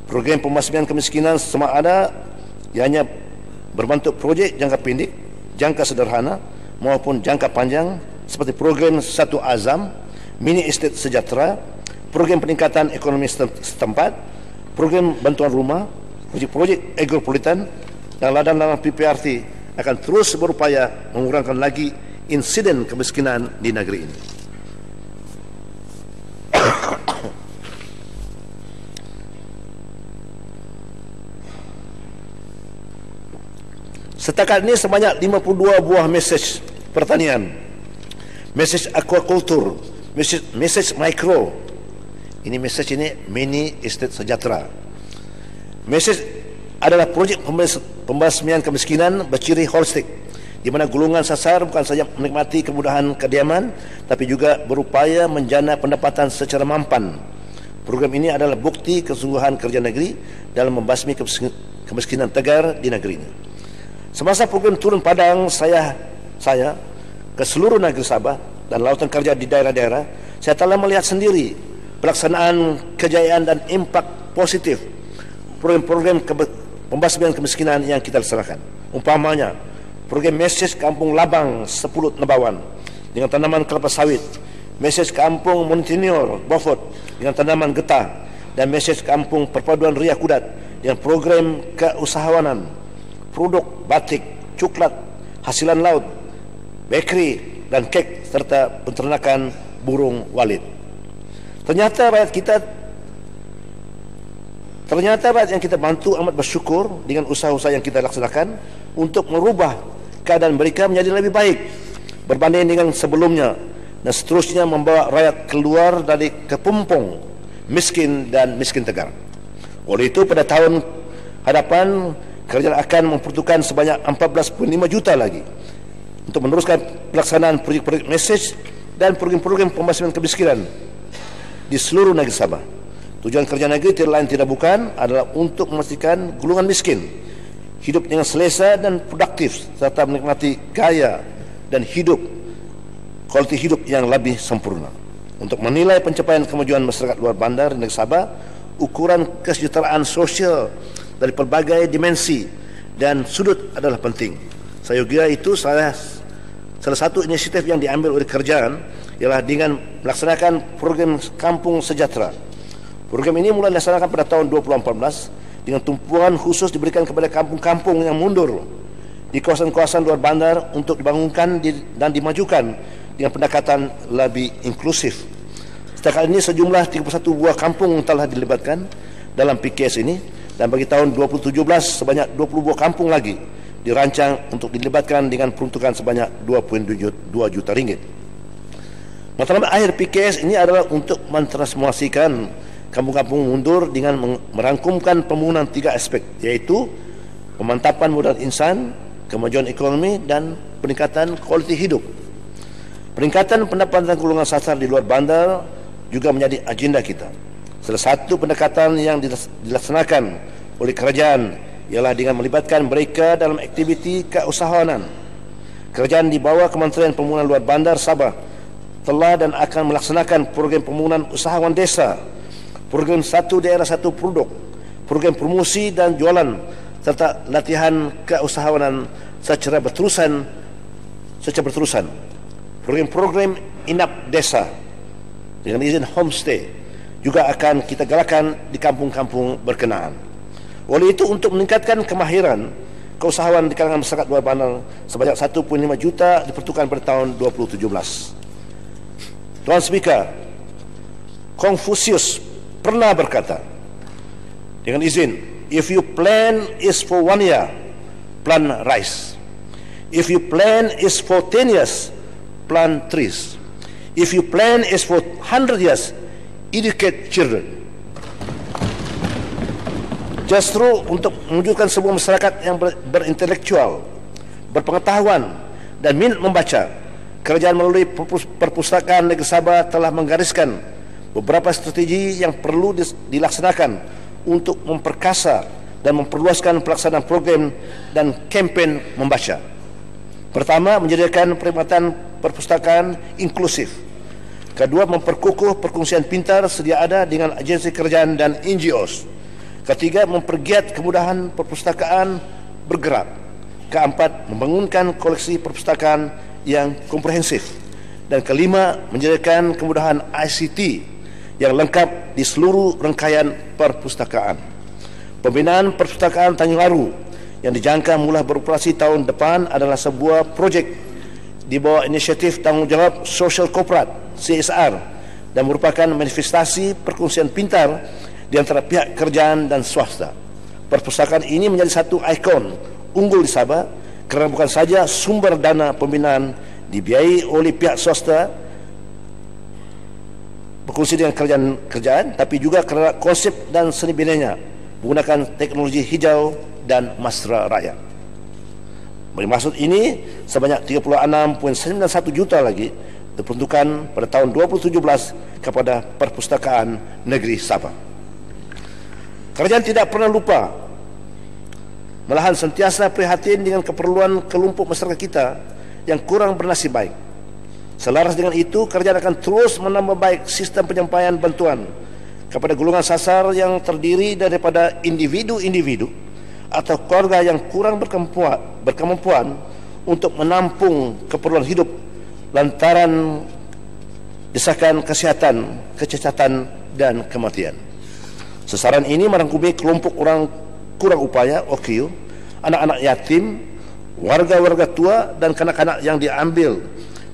program pembasmian kemiskinan sama ada ianya berbentuk projek jangka pendek, jangka sederhana maupun jangka panjang seperti program Satu Azam, Mini Estate Sejahtera, program peningkatan ekonomi setempat, program bantuan rumah, projek agropolitan dan ladang dalam PPRT akan terus berupaya mengurangkan lagi insiden kemiskinan di negeri ini. Setakat ini sebanyak 52 buah mesej pertanian, mesej aquaculture, mesej mikro. Ini mesej ini mini estate sejahtera. Mesej adalah projek pembasmian kemiskinan berciri holistik, di mana golongan sasar bukan saja menikmati kemudahan kediaman tapi juga berupaya menjana pendapatan secara mampan. Program ini adalah bukti kesungguhan kerajaan negeri dalam membasmi kemiskinan tegar di negeri ini. Semasa program turun padang saya ke seluruh negeri Sabah dan lautan kerja di daerah-daerah, saya telah melihat sendiri pelaksanaan kejayaan dan impak positif program-program pembasmian kemiskinan yang kita laksanakan. Umpamanya, program mesej Kampung Labang Sepulut Nebawan dengan tanaman kelapa sawit, mesej Kampung Montenior Beaufort dengan tanaman getah, dan mesej Kampung Perpaduan Ria Kudat dengan program keusahawanan, produk batik, coklat, hasilan laut, bakery dan kek serta penternakan burung walit. Ternyata rakyat yang kita bantu amat bersyukur dengan usaha-usaha yang kita laksanakan untuk merubah keadaan mereka menjadi lebih baik berbanding dengan sebelumnya, dan seterusnya membawa rakyat keluar dari kepompong miskin dan miskin tegar. Oleh itu, pada tahun hadapan kerajaan akan memperuntukkan sebanyak 14.5 juta lagi untuk meneruskan pelaksanaan projek-projek mesej dan program-program pembasmian kemiskinan di seluruh negeri Sabah. Tujuan kerajaan negeri tidak lain tidak bukan adalah untuk memastikan golongan miskin hidup dengan selesa dan produktif serta menikmati gaya dan kualiti hidup yang lebih sempurna. Untuk menilai pencapaian kemajuan masyarakat luar bandar di negeri Sabah, ukuran kesejahteraan sosial dari pelbagai dimensi dan sudut adalah penting. Saya kira itu salah satu inisiatif yang diambil oleh kerajaan ialah dengan melaksanakan program Kampung Sejahtera. Program ini mulai dilaksanakan pada tahun 2014 dengan tumpuan khusus diberikan kepada kampung-kampung yang mundur di kawasan-kawasan luar bandar untuk dibangunkan dan dimajukan dengan pendekatan lebih inklusif. Setakat ini sejumlah 31 buah kampung telah dilibatkan dalam PKS ini, dan bagi tahun 2017 sebanyak 20 buah kampung lagi dirancang untuk dilibatkan dengan peruntukan sebanyak 2.2 juta ringgit. Matlamat akhir PKS ini adalah untuk mentransformasikan kampung-kampung mundur dengan merangkumkan pembangunan 3 aspek, yaitu pemantapan modal insan, kemajuan ekonomi dan peningkatan kualiti hidup. Peningkatan pendapatan golongan sasar di luar bandar juga menjadi agenda kita. Salah satu pendekatan yang dilaksanakan oleh kerajaan ialah dengan melibatkan mereka dalam aktiviti keusahawanan Kerajaan di bawah Kementerian Pembangunan Luar Bandar Sabah telah dan akan melaksanakan program pembangunan usahawan desa, program satu daerah satu produk, program promosi dan jualan, serta latihan keusahawanan secara berterusan. Program-program inap desa dengan izin homestay juga akan kita galakkan di kampung-kampung berkenaan. Oleh itu, untuk meningkatkan kemahiran keusahawan di kalangan masyarakat luar bandar sebanyak 1.5 juta diperuntukkan pada tahun 2017. Tuan Speaker, Confucius pernah berkata, dengan izin, if you plan is for 1 year, plant rice. If you plan is for 10 years, plant trees. If you plan is for 100 years, educate children. Justru untuk mewujudkan sebuah masyarakat yang berintelektual, berpengetahuan dan minat membaca, kerajaan melalui Perpustakaan Negeri Sabah telah menggariskan beberapa strategi yang perlu dilaksanakan untuk memperkasa dan memperluaskan pelaksanaan program dan kempen membaca. Pertama, menyediakan perkhidmatan perpustakaan inklusif. Kedua, memperkukuh perkongsian pintar sedia ada dengan agensi kerajaan dan NGOs. Ketiga, mempergiat kemudahan perpustakaan bergerak. Keempat, membangunkan koleksi perpustakaan yang komprehensif. Dan kelima, menyediakan kemudahan ICT yang lengkap di seluruh rangkaian perpustakaan. Pembinaan Perpustakaan Tanjung Aru yang dijangka mula beroperasi tahun depan adalah sebuah projek di bawah inisiatif tanggungjawab sosial korporat CSR dan merupakan manifestasi perkongsian pintar di antara pihak kerajaan dan swasta. Perpustakaan ini menjadi satu ikon unggul di Sabah kerana bukan saja sumber dana pembinaan dibiayai oleh pihak swasta berkongsi dengan kerajaan, tapi juga kerana konsep dan seni binanya menggunakan teknologi hijau dan mesra rakyat. Bermaksud ini, sebanyak 36.91 juta lagi diperuntukkan pada tahun 2017 kepada Perpustakaan Negeri Sabah. Kerajaan tidak pernah lupa, malahan sentiasa prihatin dengan keperluan kelompok masyarakat kita yang kurang bernasib baik. Selaras dengan itu, kerajaan akan terus menambah baik sistem penyampaian bantuan kepada golongan sasar yang terdiri daripada individu-individu atau keluarga yang kurang berkemampuan untuk menampung keperluan hidup lantaran desakan kesihatan, kecacatan dan kematian. Sasaran ini merangkumi kelompok orang kurang upaya (OKU), anak-anak yatim, warga-warga tua dan kanak-kanak yang diambil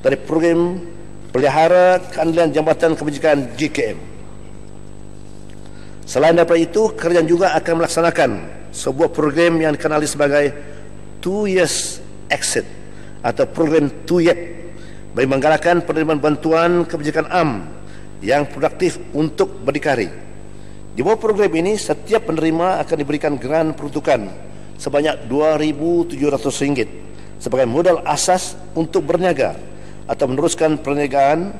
dari program pelihara keadilan Jambatan Kebajikan JKM. Selain daripada itu, kerajaan juga akan melaksanakan sebuah program yang dikenali sebagai 2 Years Exit atau program 2YEP bagi menggalakkan penerimaan bantuan kebajikan am yang produktif untuk berdikari. Di bawah program ini, setiap penerima akan diberikan geran peruntukan sebanyak RM2.700 sebagai modal asas untuk berniaga atau meneruskan perniagaan,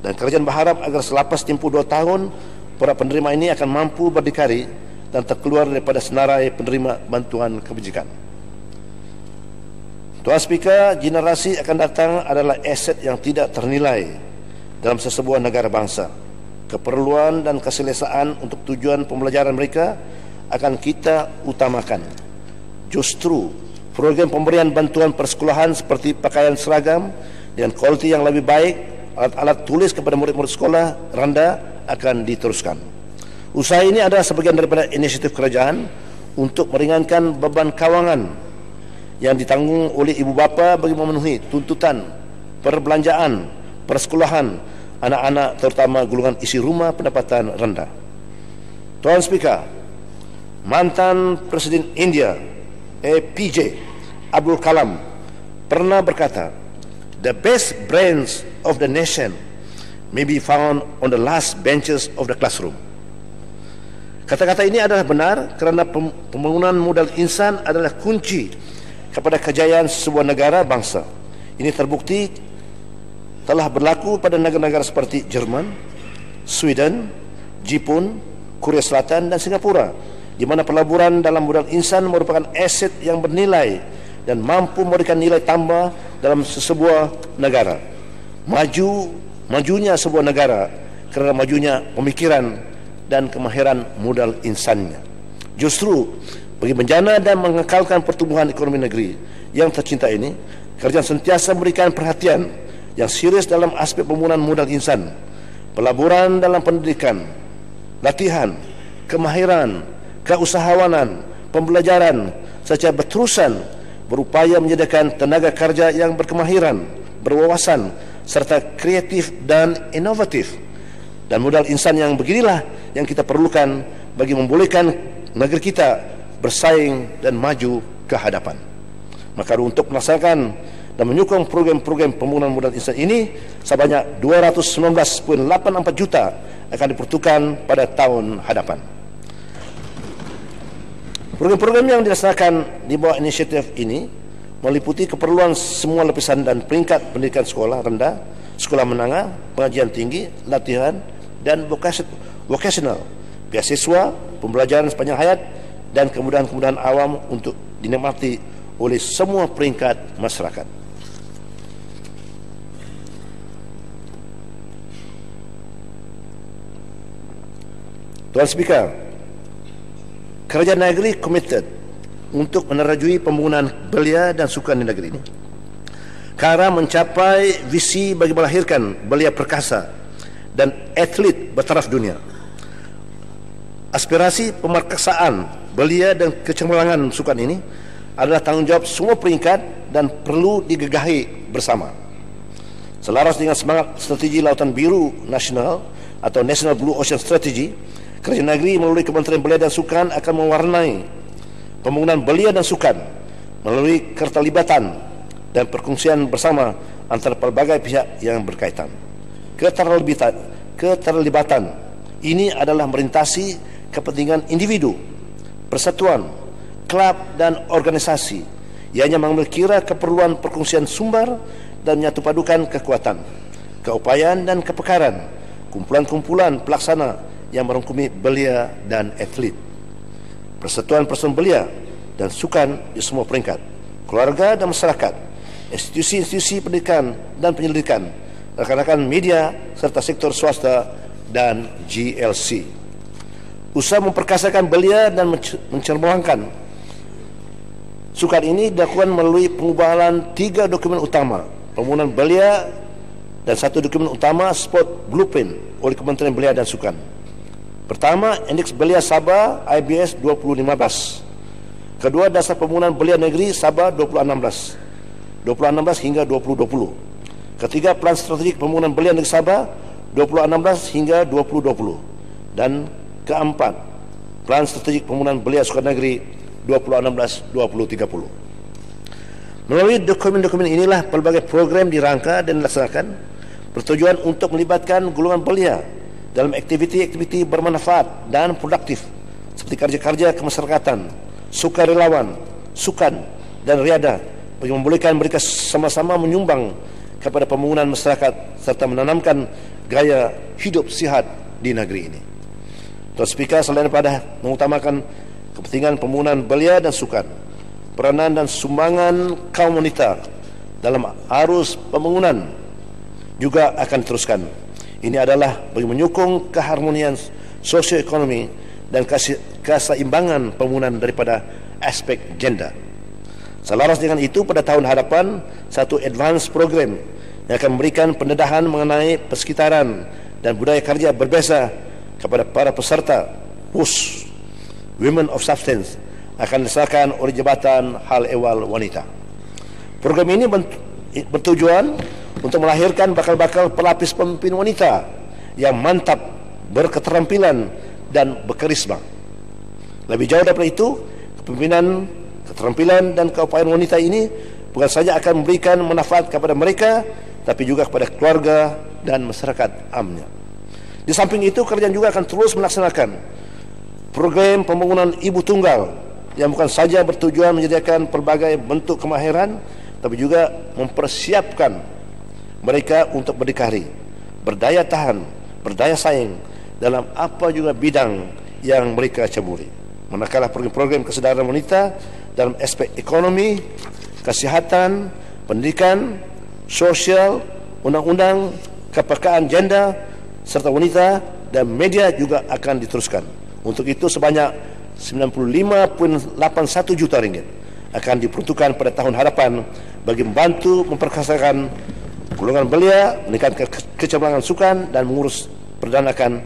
dan kerajaan berharap agar selepas tempoh 2 tahun, para penerima ini akan mampu berdikari dan terkeluar daripada senarai penerima bantuan kebajikan. Tuan Speaker, generasi akan datang adalah aset yang tidak ternilai dalam sesebuah negara bangsa. Keperluan dan keselesaan untuk tujuan pembelajaran mereka akan kita utamakan. Justru, program pemberian bantuan persekolahan seperti pakaian seragam dengan kualiti yang lebih baik, alat-alat tulis kepada murid-murid sekolah rendah akan diteruskan. Usaha ini adalah sebagian daripada inisiatif kerajaan untuk meringankan beban kawangan yang ditanggung oleh ibu bapa bagi memenuhi tuntutan perbelanjaan, persekolahan anak-anak, terutama golongan isi rumah pendapatan rendah. Tuan Speaker, mantan Presiden India APJ Abdul Kalam pernah berkata, "The best brains of the nation may be found on the last benches of the classroom." Kata-kata ini adalah benar kerana pembangunan modal insan adalah kunci kepada kejayaan sebuah negara bangsa. Ini terbukti telah berlaku pada negara-negara seperti Jerman, Sweden, Jepun, Korea Selatan dan Singapura, di mana pelaburan dalam modal insan merupakan aset yang bernilai dan mampu memberikan nilai tambah dalam sebuah negara. Majunya sebuah negara kerana majunya pemikiran dan kemahiran modal insannya. Justru bagi menjana dan mengekalkan pertumbuhan ekonomi negeri yang tercinta ini, kerajaan sentiasa memberikan perhatian yang serius dalam aspek pembangunan modal insan, pelaburan dalam pendidikan, latihan, kemahiran, keusahawanan, pembelajaran secara berterusan, berupaya menyediakan tenaga kerja yang berkemahiran, berwawasan serta kreatif dan inovatif. Dan modal insan yang beginilah yang kita perlukan bagi membolehkan negeri kita bersaing dan maju ke hadapan. Maka untuk melaksanakan dan menyokong program-program pembangunan modal insan ini, sebanyak 219.84 juta akan diperuntukkan pada tahun hadapan. Program-program yang dilaksanakan di bawah inisiatif ini meliputi keperluan semua lapisan dan peringkat pendidikan sekolah rendah, sekolah menengah, pengajian tinggi, latihan dan vocational, beasiswa, pembelajaran sepanjang hayat dan kemudahan-kemudahan awam untuk dinikmati oleh semua peringkat masyarakat. Tuan Speaker, kerajaan negeri komited untuk menerajui pembangunan belia dan sukan di negeri ini kerana mencapai visi bagi melahirkan belia perkasa dan atlet bertaraf dunia. Aspirasi pemerkasaan belia dan kecemerlangan sukan ini adalah tanggungjawab semua peringkat dan perlu digegahi bersama. Selaras dengan semangat strategi Lautan Biru Nasional atau National Blue Ocean Strategy, kerajaan negeri melalui Kementerian Belia dan Sukan akan mewarnai pembangunan belia dan sukan melalui keterlibatan dan perkongsian bersama antara pelbagai pihak yang berkaitan. Keterlibatan ini adalah merintasi kepentingan individu, persatuan, klub dan organisasi. Ianya mengambil kira keperluan perkongsian sumber dan menyatupadukan kekuatan, keupayaan dan kepekaran kumpulan-kumpulan pelaksana yang merangkumi belia dan atlet. Persatuan Persatuan Belia dan Sukan di semua peringkat, keluarga dan masyarakat, institusi-institusi pendidikan dan penyelidikan, rakan-rakan media serta sektor swasta dan GLC. Usaha memperkasakan belia dan mencermolangkan sukan ini dilakukan melalui pengubahan 3 dokumen utama: pembangunan belia dan 1 dokumen utama sport blueprint oleh Kementerian Belia dan Sukan. Pertama, Indeks Belia Sabah IBS 2015. Kedua, Dasar Pembangunan Belia Negeri Sabah 2016 hingga 2020. Ketiga, Plan Strategik Pembangunan Belia Negeri Sabah 2016 hingga 2020. Dan keempat, Plan Strategik Pembangunan Belia Sukan Negeri 2016-2030. Melalui dokumen-dokumen inilah pelbagai program dirangka dan dilaksanakan bertujuan untuk melibatkan golongan belia dalam aktiviti-aktiviti bermanfaat dan produktif seperti kerja-kerja kemasyarakatan, sukarelawan, sukan dan riadah bagi membolehkan mereka sama-sama menyumbang kepada pembangunan masyarakat serta menanamkan gaya hidup sihat di negeri ini. Tuan Speaker, selain daripada mengutamakan kepentingan pembangunan belia dan sukan, peranan dan sumbangan kaum wanita dalam arus pembangunan juga akan diteruskan. Ini adalah bagi menyokong keharmonian sosioekonomi dan keseimbangan pembangunan daripada aspek gender. Selaras dengan itu, pada tahun hadapan, satu advance program yang akan memberikan pendedahan mengenai persekitaran dan budaya kerja berbeza kepada para peserta WUS, Women of Substance, akan dilaksanakan oleh Jabatan Hal Ehwal Wanita. Program ini bertujuan untuk melahirkan bakal-bakal pelapis pemimpin wanita yang mantap, berketerampilan dan berkarisma. Lebih jauh daripada itu, kepemimpinan, keterampilan dan keupayaan wanita ini bukan saja akan memberikan manfaat kepada mereka, tapi juga kepada keluarga dan masyarakat amnya. Di samping itu, kerajaan juga akan terus melaksanakan program pembangunan ibu tunggal yang bukan saja bertujuan menyediakan pelbagai bentuk kemahiran, tapi juga mempersiapkan mereka untuk berdikari, berdaya tahan, berdaya saing dalam apa juga bidang yang mereka ceburi. Manakala program-program kesedaran wanita dalam aspek ekonomi, kesihatan, pendidikan, sosial, undang-undang, kepekaan gender serta wanita dan media juga akan diteruskan. Untuk itu sebanyak 95.81 juta ringgit akan diperuntukkan pada tahun hadapan bagi membantu memperkasakan golongan belia, meningkatkan kecemerlangan sukan dan mengurus perdanakan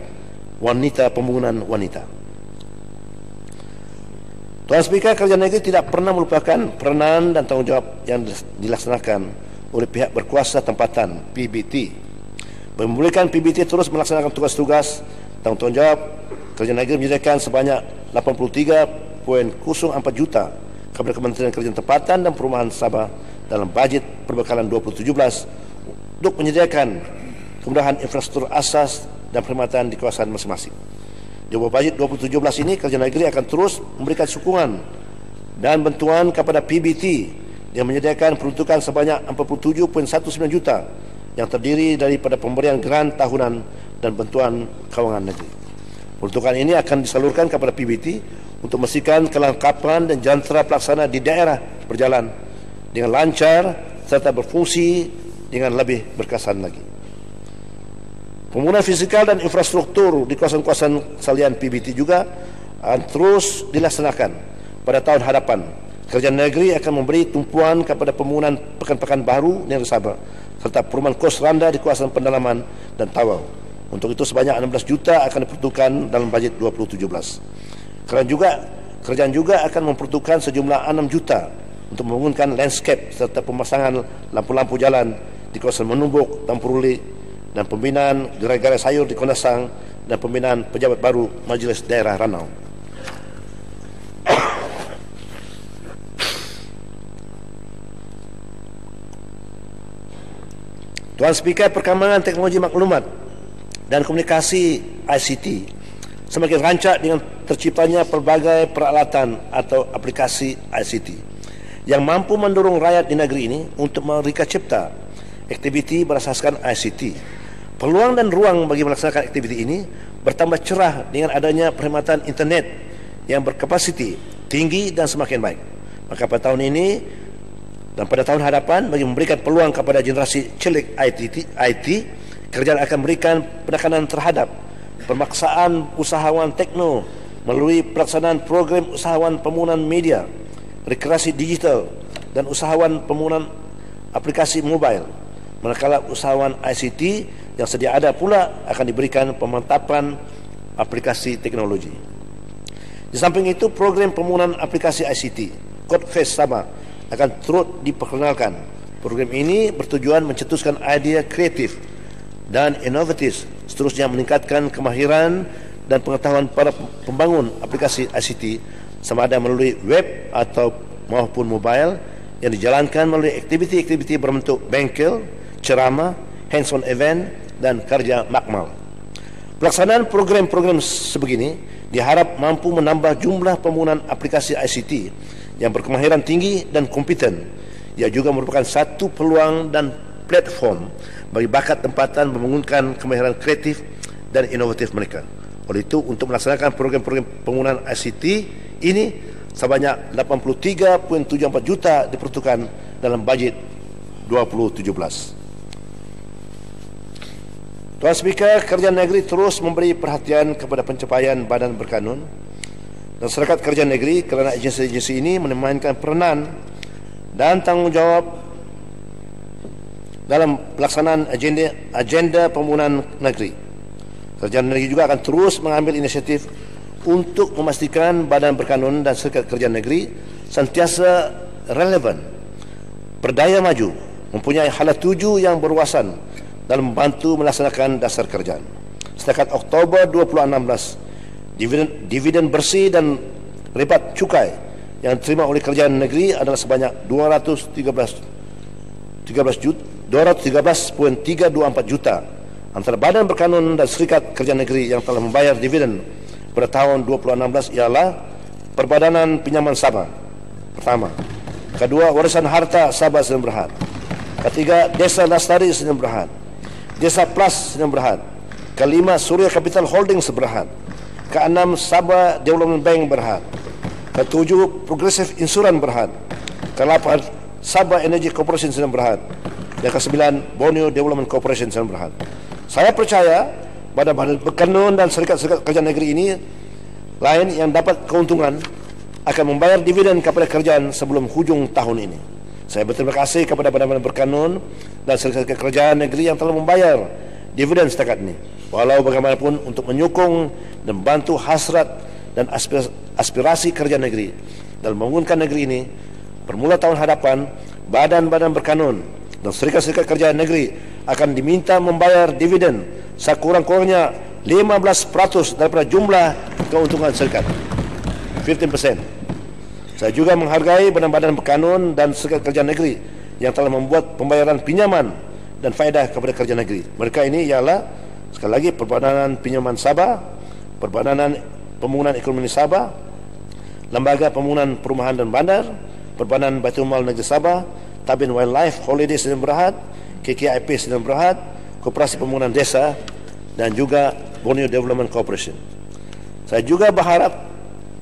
wanita, pembangunan wanita. Tuan Speaker, Kerajaan Negeri tidak pernah melupakan peranan dan tanggungjawab yang dilaksanakan oleh pihak berkuasa tempatan PBT. Membolehkan PBT terus melaksanakan tugas-tugas tanggungjawab, Kerajaan Negeri menyediakan sebanyak 83.04 juta kepada Kementerian Kerajaan Tempatan dan Perumahan Sabah dalam bajet perbekalan 2017 untuk menyediakan kemudahan infrastruktur asas dan perkhidmatan di kawasan masing-masing. Di bawah bajet 2017 ini, Kerajaan Negeri akan terus memberikan sokongan dan bantuan kepada PBT yang menyediakan peruntukan sebanyak 47.19 juta yang terdiri daripada pemberian grant tahunan dan bantuan kewangan negeri. Peruntukan ini akan disalurkan kepada PBT untuk memastikan kelengkapan dan jantera pelaksana di daerah berjalan dengan lancar serta berfungsi dengan lebih berkesan lagi. Pembangunan fizikal dan infrastruktur di kawasan-kawasan salian PBT juga akan terus dilaksanakan pada tahun hadapan. Kerajaan Negeri akan memberi tumpuan kepada pembangunan pekan-pekan baru Negeri Sabah serta perumahan kos randa di kawasan pendalaman dan Tawau. Untuk itu sebanyak 16 juta akan diperuntukkan dalam bajet 2017. Kerajaan juga akan memperuntukkan sejumlah 6 juta untuk membangunkan landscape serta pemasangan lampu-lampu jalan di kawasan Menumbuk, Tampuruli dan pembinaan gerai-gerai sayur di Kondasang dan pembinaan pejabat baru Majlis Daerah Ranau. Tuan Speaker, perkembangan teknologi maklumat dan komunikasi ICT semakin rancak dengan terciptanya pelbagai peralatan atau aplikasi ICT yang mampu mendorong rakyat di negeri ini untuk mereka cipta aktiviti berasaskan ICT. Peluang dan ruang bagi melaksanakan aktiviti ini bertambah cerah dengan adanya perkhidmatan internet yang berkapasiti tinggi dan semakin baik. Maka pada tahun ini dan pada tahun hadapan bagi memberikan peluang kepada generasi cilik IT, kerajaan akan memberikan penekanan terhadap pemaksaan usahawan tekno melalui pelaksanaan program usahawan pembangunan media, rekreasi digital dan usahawan pembangunan aplikasi mobile. Manakala usahawan ICT yang sedia ada pula akan diberikan pemantapan aplikasi teknologi. Di samping itu, program pembangunan aplikasi ICT Codefest Sabah akan turut diperkenalkan. Program ini bertujuan mencetuskan idea kreatif dan inovatif, seterusnya meningkatkan kemahiran dan pengetahuan para pembangun aplikasi ICT sama ada melalui web atau maupun mobile yang dijalankan melalui aktiviti-aktiviti berbentuk bengkel, ceramah, hands-on event dan kerja makmal. Pelaksanaan program-program sebegini diharap mampu menambah jumlah pembangunan aplikasi ICT yang berkemahiran tinggi dan kompeten. Ia juga merupakan satu peluang dan platform bagi bakat tempatan membangunkan kemahiran kreatif dan inovatif mereka. Oleh itu, untuk melaksanakan program-program pembangunan ICT ini sebanyak 83.74 juta diperuntukkan dalam bajet 2017. Tuan Speaker, Kerajaan Negeri terus memberi perhatian kepada pencapaian badan berkanun dan syarikat Kerajaan Negeri kerana agensi-agensi ini memainkan peranan dan tanggungjawab dalam pelaksanaan agenda pembangunan negeri. Kerajaan Negeri juga akan terus mengambil inisiatif untuk memastikan badan berkanun dan syarikat Kerajaan Negeri sentiasa relevan, berdaya maju, mempunyai hala tuju yang berwawasan dalam membantu melaksanakan dasar kerajaan. Setakat Oktober 2016, dividen bersih dan ribat cukai yang diterima oleh Kerajaan Negeri adalah sebanyak 213.324 juta. Antara badan berkanun dan syarikat Kerajaan Negeri yang telah membayar dividen pada tahun 2016 ialah Perbadanan Pinjaman Sabah pertama, kedua Warisan Harta Sabah Sdn Bhd, ketiga Desa Lestari Sdn Bhd, Desa Plus Sdn Bhd, kelima Surya Capital Holding Sdn Bhd, keenam Sabah Development Bank Berhad, ketujuh Progressive Insurance Berhad, Sabah Energy Corporation Sdn Bhd. Yang ke-9, Borneo Development Corporation Sdn Bhd. Saya percaya pada Badan Berkanun dan syarikat-syarikat kerajaan negeri ini lain yang dapat keuntungan akan membayar dividen kepada kerajaan sebelum hujung tahun ini. Saya berterima kasih kepada Badan Berkanun dan syarikat kerajaan negeri yang telah membayar dividen setakat ini. Walau bagaimanapun, untuk menyokong dan membantu hasrat dan aspirasi kerajaan negeri dalam membangunkan negeri ini, bermula tahun hadapan, badan-badan berkanun dan syarikat-syarikat kerajaan negeri akan diminta membayar dividen sekurang-kurangnya 15% daripada jumlah keuntungan syarikat, 15%. Saya juga menghargai badan-badan berkanun dan syarikat kerajaan negeri yang telah membuat pembayaran pinjaman dan faedah kepada kerajaan negeri. Mereka ini ialah, sekali lagi, Perbadanan Pinjaman Sabah, Perbadanan Pembangunan Ekonomi Sabah, Lembaga Pembangunan Perumahan dan Bandar, Perbadanan Baitul Mal Negeri Sabah, Tabin Wildlife Holiday Sdn Bhd, KKIP Sdn Bhd, Koperasi Pembangunan Desa, dan juga Borneo Development Corporation. Saya juga berharap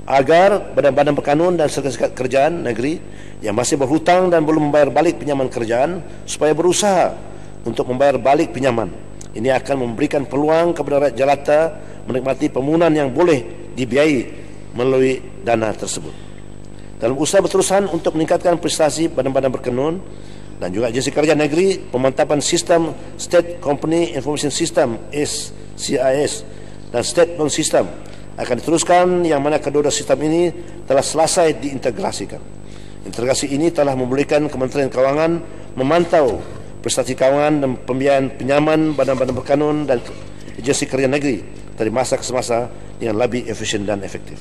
agar badan-badan berkanun dan syarikat kerajaan negeri yang masih berhutang dan belum membayar balik pinjaman kerajaan supaya berusaha untuk membayar balik pinjaman. Ini akan memberikan peluang kepada rakyat jelata menikmati pembangunan yang boleh dibiayai melalui dana tersebut. Dalam usaha berterusan untuk meningkatkan prestasi badan-badan berkanun dan juga agensi kerajaan negeri, pemantapan sistem State Company Information System SCIS dan State Bank System akan diteruskan, yang mana kedua-dua sistem ini telah selesai diintegrasikan. Integrasi ini telah membolehkan Kementerian Kewangan memantau prestasi kewangan dan pembiayaan pinjaman badan-badan berkanun dan agensi kerajaan negeri dari masa ke semasa dengan lebih efisien dan efektif.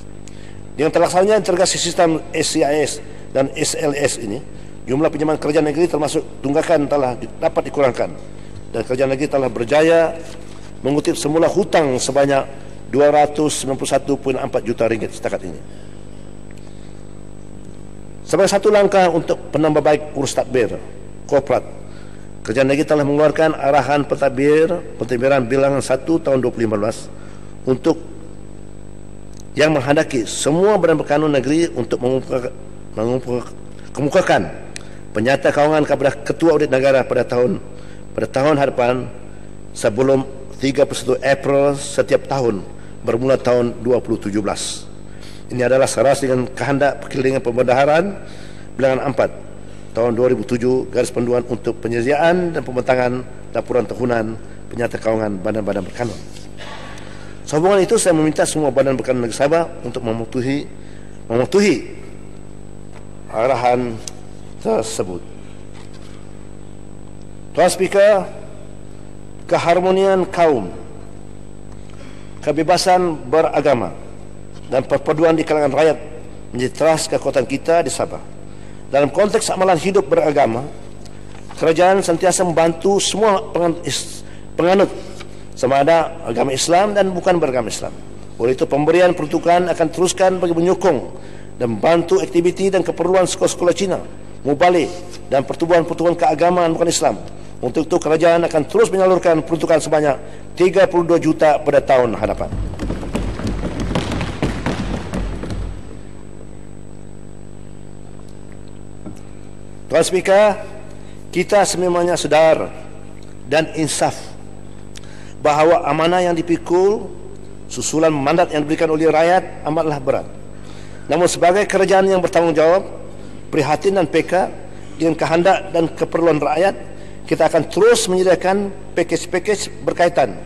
Dengan terlaksananya integrasi sistem SCIS dan SLS ini, jumlah pinjaman kerajaan negeri termasuk tunggakan telah dapat dikurangkan dan kerajaan negeri telah berjaya mengutip semula hutang sebanyak 291.4 juta ringgit setakat ini. Sebagai satu langkah untuk penambah baik urus tadbir korporat, kerajaan negeri telah mengeluarkan arahan pentadbiran bilangan 1 tahun 2015 untuk yang menghendaki semua badan berkanun negeri untuk mengemukakan penyata kewangan kepada Ketua Audit Negara pada tahun hadapan sebelum 31 April setiap tahun bermula tahun 2017. Ini adalah selaras dengan kehendak Perkelilingan Pembendaharaan bilangan 4 tahun 2007 garis panduan untuk penyediaan dan pembentangan laporan tahunan penyata kewangan badan-badan berkanun. Sehubungan itu, saya meminta semua badan berkanun negeri Sabah untuk mematuhi arahan tersebut. Tuan Speaker, keharmonian kaum, kebebasan beragama dan perpaduan di kalangan rakyat menjadi teras kekuatan kita di Sabah. Dalam konteks amalan hidup beragama, kerajaan sentiasa membantu semua penganut sama ada agama Islam dan bukan beragama Islam. Oleh itu, pemberian peruntukan akan teruskan bagi menyokong dan membantu aktiviti dan keperluan sekolah-sekolah Cina, mubalik dan pertubuhan-pertubuhan keagamaan bukan Islam. Untuk itu, kerajaan akan terus menyalurkan peruntukan sebanyak 32 juta pada tahun hadapan. Tuan Speaker, kita sememangnya sedar dan insaf bahawa amanah yang dipikul susulan mandat yang diberikan oleh rakyat amatlah berat. Namun sebagai kerajaan yang bertanggungjawab, prihatin dan peka dengan kehendak dan keperluan rakyat, kita akan terus menyediakan pakej-pakej berkaitan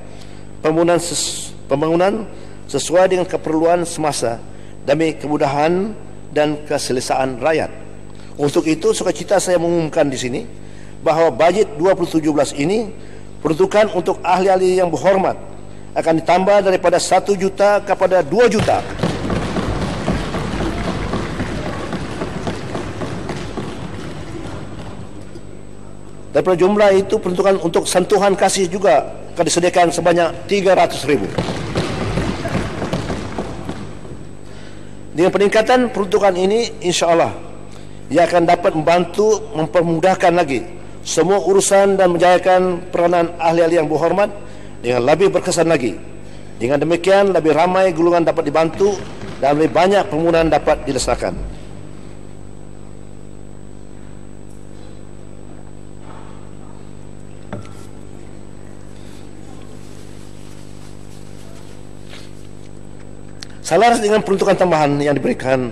pembangunan sesuai dengan keperluan semasa demi kemudahan dan keselesaan rakyat. Untuk itu, sukacita saya mengumumkan di sini bahawa bajet 2017 ini peruntukan untuk ahli-ahli yang berhormat akan ditambah daripada 1 juta kepada 2 juta. Daripada jumlah itu, peruntukan untuk sentuhan kasih juga akan disediakan sebanyak 300,000. Dengan peningkatan peruntukan ini, insya-Allah ia akan dapat membantu mempermudahkan lagi semua urusan dan menjayakan peranan ahli-ahli yang berhormat dengan lebih berkesan lagi. Dengan demikian, lebih ramai golongan dapat dibantu dan lebih banyak pembangunan dapat dilaksanakan. Selaras dengan peruntukan tambahan yang diberikan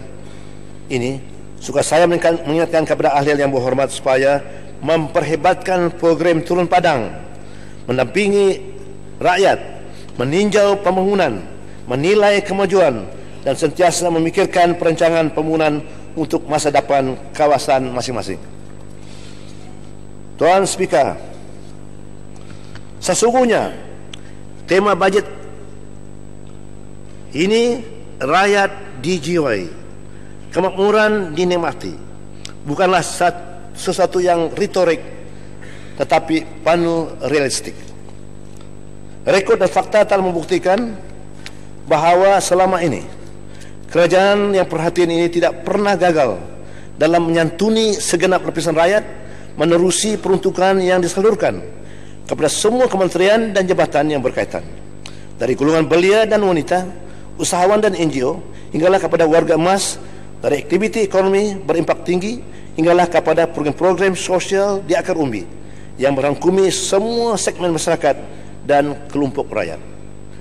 ini, suka saya mengingatkan kepada ahli yang berhormat supaya memperhebatkan program turun padang, mendampingi rakyat, meninjau pembangunan, menilai kemajuan dan sentiasa memikirkan perancangan pembangunan untuk masa depan kawasan masing-masing. Tuan Speaker, sesungguhnya tema bajet ini rakyat dijiwai, kemakmuran dinikmati, bukanlah sesuatu yang retorik tetapi penuh realistik. Rekod dan fakta telah membuktikan bahawa selama ini kerajaan yang perhatian ini tidak pernah gagal dalam menyantuni segenap lapisan rakyat menerusi peruntukan yang disalurkan kepada semua kementerian dan jabatan yang berkaitan, dari golongan belia dan wanita, usahawan dan NGO, hinggalah kepada warga emas, dari aktiviti ekonomi berimpak tinggi hinggalah kepada program-program sosial di akar umbi yang merangkumi semua segmen masyarakat dan kelompok rakyat.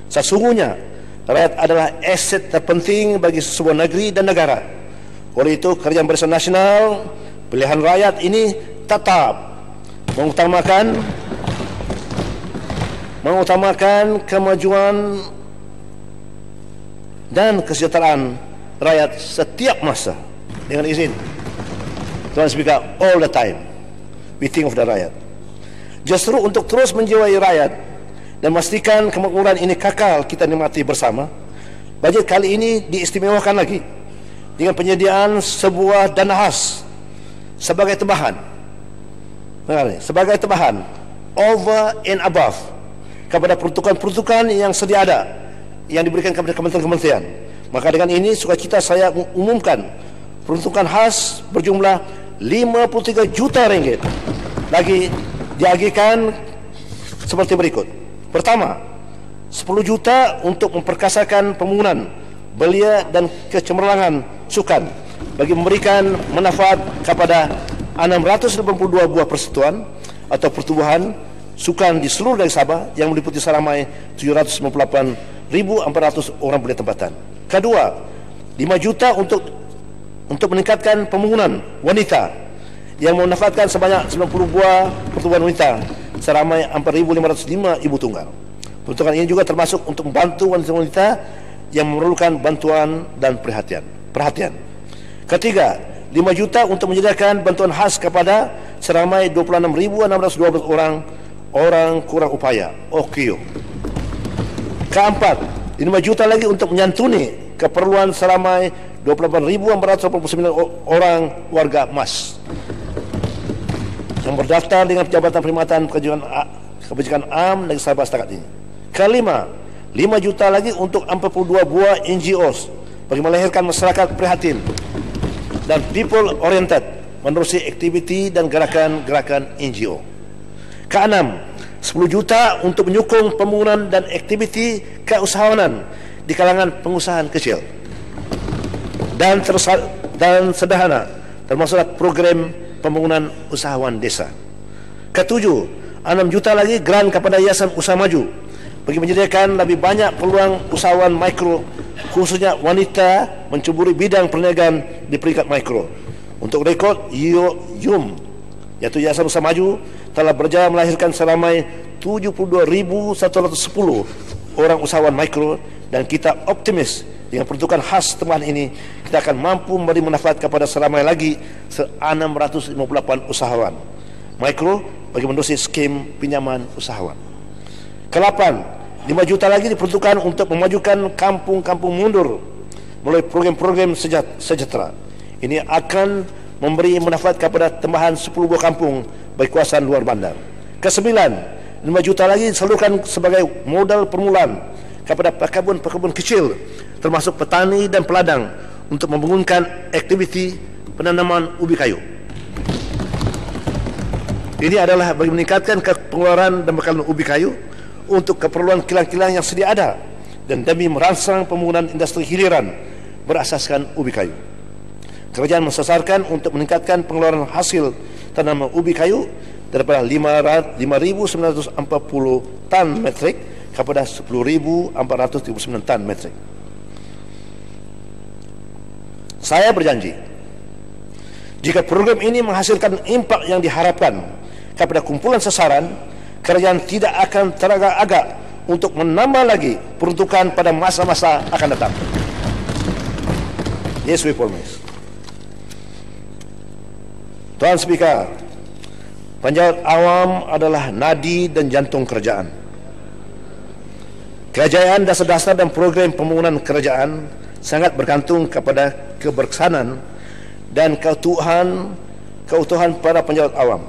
Sesungguhnya rakyat adalah aset terpenting bagi sebuah negeri dan negara. Oleh itu, Kerajaan Barisan Nasional Pilihan Rakyat ini tetap mengutamakan kemajuan dan kesejahteraan rakyat setiap masa. Dengan izin Tuan Speaker, all the time we think of the rakyat. Justru untuk terus menjiwai rakyat dan memastikan kemakmuran ini kekal kita nikmati bersama, bajet kali ini diistimewakan lagi dengan penyediaan sebuah dana khas sebagai tambahan, over and above kepada peruntukan-peruntukan yang sedia ada yang diberikan kepada kementerian-kementerian. Maka dengan ini sukacita saya umumkan peruntukan khas berjumlah 53 juta ringgit lagi diagihkan seperti berikut. Pertama, 10 juta untuk memperkasakan pembangunan belia dan kecemerlangan sukan bagi memberikan manfaat kepada 682 buah persatuan atau pertubuhan sukan di seluruh daerah Sabah yang meliputi seramai 798,400 orang belia tempatan. Kedua, 5 juta untuk meningkatkan pembangunan wanita yang memanfaatkan sebanyak 90 buah pertubuhan wanita seramai 4.505 ibu tunggal. Peruntukan ini juga termasuk untuk membantu wanita-wanita yang memerlukan bantuan dan perhatian. Ketiga, 5 juta untuk menyediakan bantuan khas kepada seramai 26.612 orang kurang upaya (OKU). Keempat, 5 juta lagi untuk menyantuni keperluan seramai 28.489 orang warga emas yang berdaftar dengan Jabatan Perkhidmatan Kebajikan Am Negeri Sabah setakat ini. Kelima, 5 juta lagi untuk 42 buah NGOs bagi melahirkan masyarakat prihatin dan people oriented menerusi aktiviti dan gerakan-gerakan NGO. Keenam, 10 juta untuk menyokong pembangunan dan aktiviti keusahawanan di kalangan pengusaha kecil dan sederhana, termasuk program pembangunan usahawan desa. Ketujuh, 6 juta lagi grant kepada Yayasan Usaha Maju bagi menyediakan lebih banyak peluang usahawan mikro, khususnya wanita mencuburi bidang perniagaan di peringkat mikro. Untuk rekod, YUM, yaitu Yayasan Usaha Maju, telah berjaya melahirkan seramai 72.110 orang usahawan mikro, dan kita optimis dengan peruntukan khas tambahan ini kita akan mampu memberi manfaat kepada seramai lagi 658 usahawan mikro bagi menerusi skim pinjaman usahawan. Kelapan, 5 juta lagi diperuntukkan untuk memajukan kampung-kampung mundur melalui program-program sejahtera. Ini akan memberi manfaat kepada tambahan 10 buah kampung bagi kawasan luar bandar. Kesembilan, 5 juta lagi disalurkan sebagai modal permulaan kepada pekebun-pekebun kecil termasuk petani dan peladang untuk membangunkan aktiviti penanaman ubi kayu. Ini adalah bagi meningkatkan pengeluaran dan bekalan ubi kayu untuk keperluan kilang-kilang yang sedia ada dan demi merangsang pembangunan industri hiliran berasaskan ubi kayu. Kerajaan mensasarkan untuk meningkatkan pengeluaran hasil tanaman ubi kayu daripada 5.940 tan metrik kepada 10.439 tan metrik. Saya berjanji, jika program ini menghasilkan impak yang diharapkan kepada kumpulan sasaran, kerajaan tidak akan teragak-agak untuk menambah lagi peruntukan pada masa-masa akan datang. Yes, we promise. Tuan Speaker, penjawat awam adalah nadi dan jantung kerajaan. Kejayaan dasar-dasar dan program pembangunan kerajaan sangat bergantung kepada keberkesanan dan keutuhan para penjawat awam.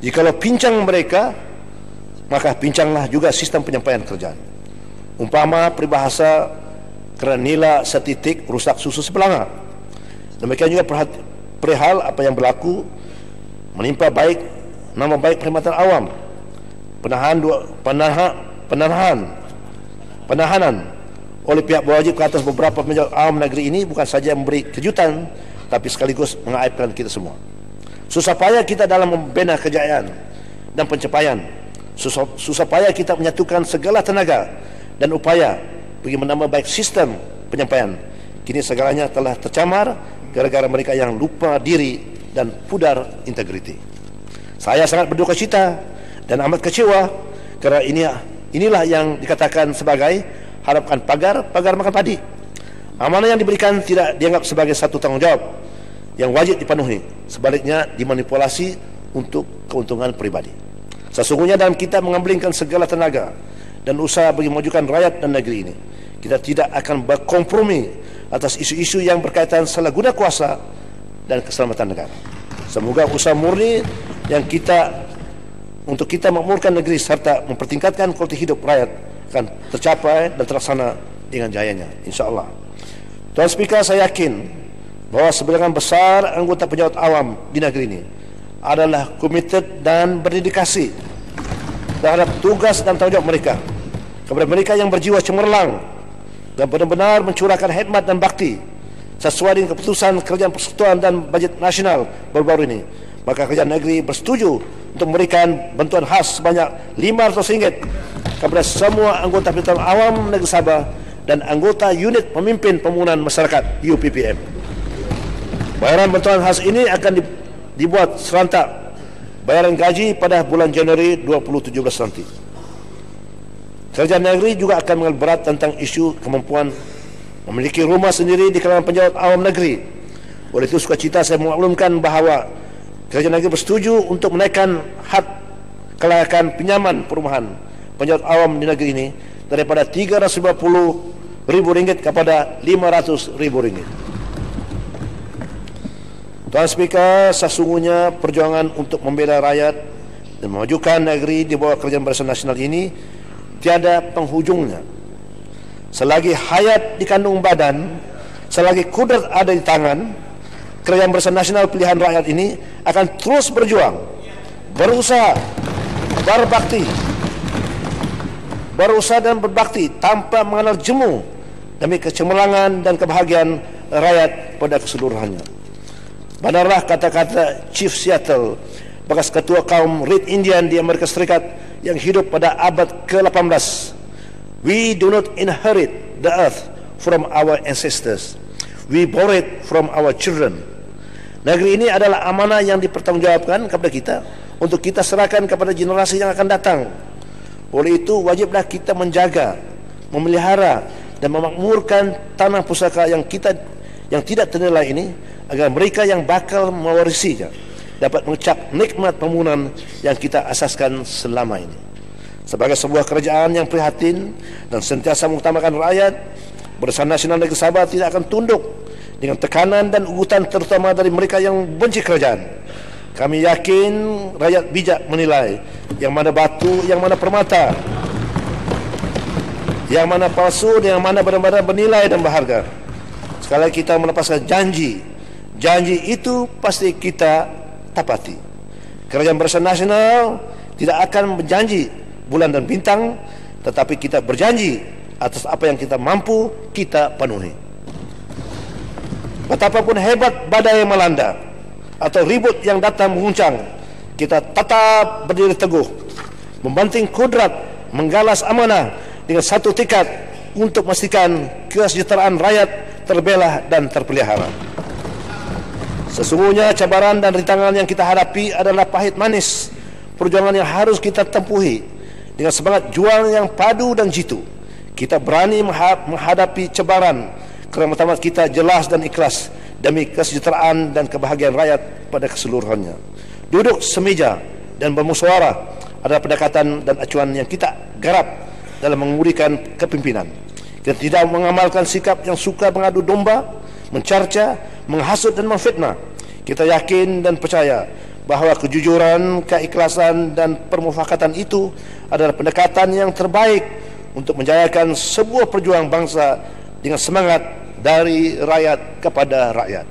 Jikalau pincang mereka, maka pincanglah juga sistem penyampaian kerajaan. Umpama peribahasa kerana nila setitik rusak susu sebelanga. Demikian juga perihal apa yang berlaku menimpa baik nama baik perkhidmatan awam. Penahanan oleh pihak berwajib ke atas beberapa penjawat awam negeri ini bukan saja memberi kejutan, tapi sekaligus mengaibkan kita semua. Susah payah kita dalam membina kejayaan dan pencapaian. Susah payah kita menyatukan segala tenaga dan upaya bagi menambah baik sistem penyampaian. Kini segalanya telah tercamar gara-gara mereka yang lupa diri dan pudar integriti. Saya sangat berduka cita dan amat kecewa kerana inilah yang dikatakan sebagai harapan pagar makan padi. Amanah yang diberikan tidak dianggap sebagai satu tanggungjawab yang wajib dipenuhi, sebaliknya dimanipulasi untuk keuntungan pribadi. Sesungguhnya dalam kita mengambilkan segala tenaga dan usaha bagi memajukan rakyat dan negeri ini, kita tidak akan berkompromi atas isu-isu yang berkaitan salah guna kuasa dan keselamatan negara. Semoga usaha murni yang untuk kita makmurkan negeri serta mempertingkatkan kualiti hidup rakyat akan tercapai dan terlaksana dengan jayanya, insya-Allah. Tuan Speaker, saya yakin bahawa sebilangan besar anggota penjawat awam di negeri ini adalah komited dan berdedikasi terhadap tugas dan tanggungjawab mereka. Kepada mereka yang berjiwa cemerlang dan benar-benar mencurahkan khidmat dan bakti sesuai dengan keputusan Kerajaan Persekutuan dan Bajet Nasional baru-baru ini, maka Kerajaan Negeri bersetuju untuk memberikan bantuan khas sebanyak RM500 kepada semua anggota penjawat awam negeri Sabah dan anggota unit pemimpin pembangunan masyarakat UPPM. Bayaran bantuan khas ini akan dibuat serentak bayaran gaji pada bulan Januari 2017 nanti. Kerajaan negeri juga akan mengambil berat tentang isu kemampuan memiliki rumah sendiri di kalangan penjawat awam negeri. Oleh itu sukacita saya memaklumkan bahawa Kerajaan negeri bersetuju untuk menaikkan had kelayakan pinjaman perumahan penjawat awam di negeri ini daripada RM350,000 kepada RM500,000. Tuan Speaker, sesungguhnya perjuangan untuk membela rakyat dan memajukan negeri di bawah Kerajaan Barisan Nasional ini tiada penghujungnya. Selagi hayat dikandung badan, selagi kudrat ada di tangan, Kerajaan Barisan Nasional pilihan rakyat ini akan terus berjuang, berusaha, dan berbakti tanpa mengenal jemu demi kecemerlangan dan kebahagiaan rakyat pada keseluruhannya. Benarlah kata-kata Chief Seattle, bekas ketua kaum Red Indian di Amerika Serikat yang hidup pada abad ke-18. We do not inherit the earth from our ancestors. We borrow it from our children. Negeri ini adalah amanah yang dipertanggungjawabkan kepada kita untuk kita serahkan kepada generasi yang akan datang. Oleh itu wajiblah kita menjaga, memelihara dan memakmurkan tanah pusaka yang tidak ternilai ini agar mereka yang bakal mewarisinya dapat mengecap nikmat pembangunan yang kita asaskan selama ini. Sebagai sebuah kerajaan yang prihatin dan sentiasa mengutamakan rakyat, Barisan Nasional Negeri Sabah tidak akan tunduk dengan tekanan dan ugutan terutama dari mereka yang benci kerajaan. Kami yakin rakyat bijak menilai yang mana batu, yang mana permata, yang mana palsu, yang mana benar-benar bernilai dan berharga. Sekali lagi kita melepaskan janji itu pasti kita tapati. Kerajaan Barisan Nasional tidak akan berjanji bulan dan bintang, tetapi kita berjanji atas apa yang kita mampu kita penuhi. Betapapun hebat badai yang melanda atau ribut yang datang menguncang, kita tetap berdiri teguh, membanting kudrat, menggalas amanah dengan satu tekad untuk memastikan kesejahteraan rakyat terbelah dan terpelihara. Sesungguhnya cabaran dan rintangan yang kita hadapi adalah pahit manis perjuangan yang harus kita tempuhi. Dengan semangat juang yang padu dan jitu, kita berani menghadapi cabaran kerana matlamat kita jelas dan ikhlas demi kesejahteraan dan kebahagiaan rakyat pada keseluruhannya. Duduk semeja dan bermusyawarah adalah pendekatan dan acuan yang kita garap dalam mengudikan kepimpinan. Kita tidak mengamalkan sikap yang suka mengadu domba, mencerca, menghasut dan memfitnah. Kita yakin dan percaya bahawa kejujuran, keikhlasan dan permufakatan itu adalah pendekatan yang terbaik untuk menjayakan sebuah perjuangan bangsa dengan semangat dari rakyat kepada rakyat.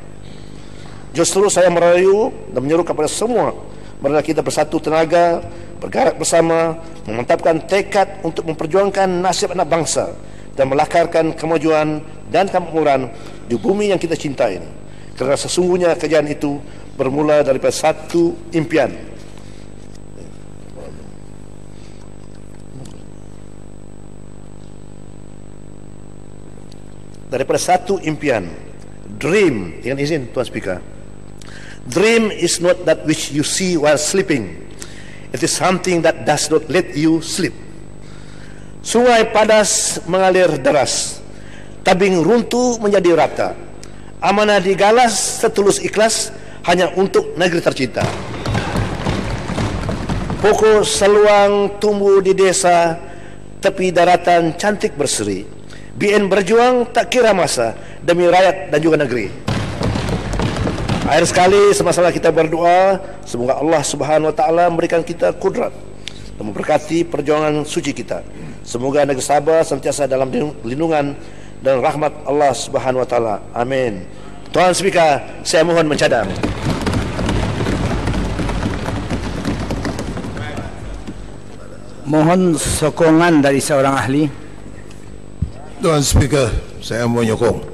Justru saya merayu dan menyeru kepada semua, marilah kita bersatu tenaga, bergerak bersama, memantapkan tekad untuk memperjuangkan nasib anak bangsa dan melakarkan kemajuan dan kemakmuran di bumi yang kita cintai ini. Kerana sesungguhnya kerjaan itu bermula daripada satu impian. Daripada satu impian. Dream, dengan izin Tuan Speaker. Dream is not that which you see while sleeping. It is something that does not let you sleep. Sungai padas mengalir deras, tabing runtuh menjadi rata. Amanah digalas setulus ikhlas hanya untuk negeri tercinta. Pokok seluang tumbuh di desa, tepi daratan cantik berseri. BN berjuang tak kira masa demi rakyat dan juga negeri. Akhir sekali sama-sama kita berdoa, semoga Allah Subhanahu Wa Taala memberikan kita kudrat dan memberkati perjuangan suci kita. Semoga negeri Sabah sentiasa dalam lindungan dan rahmat Allah Subhanahu Wa Taala. Amin. Tuan Speaker, saya mohon mencadang. Mohon sokongan dari seorang ahli. Tuan Speaker, saya menyokong.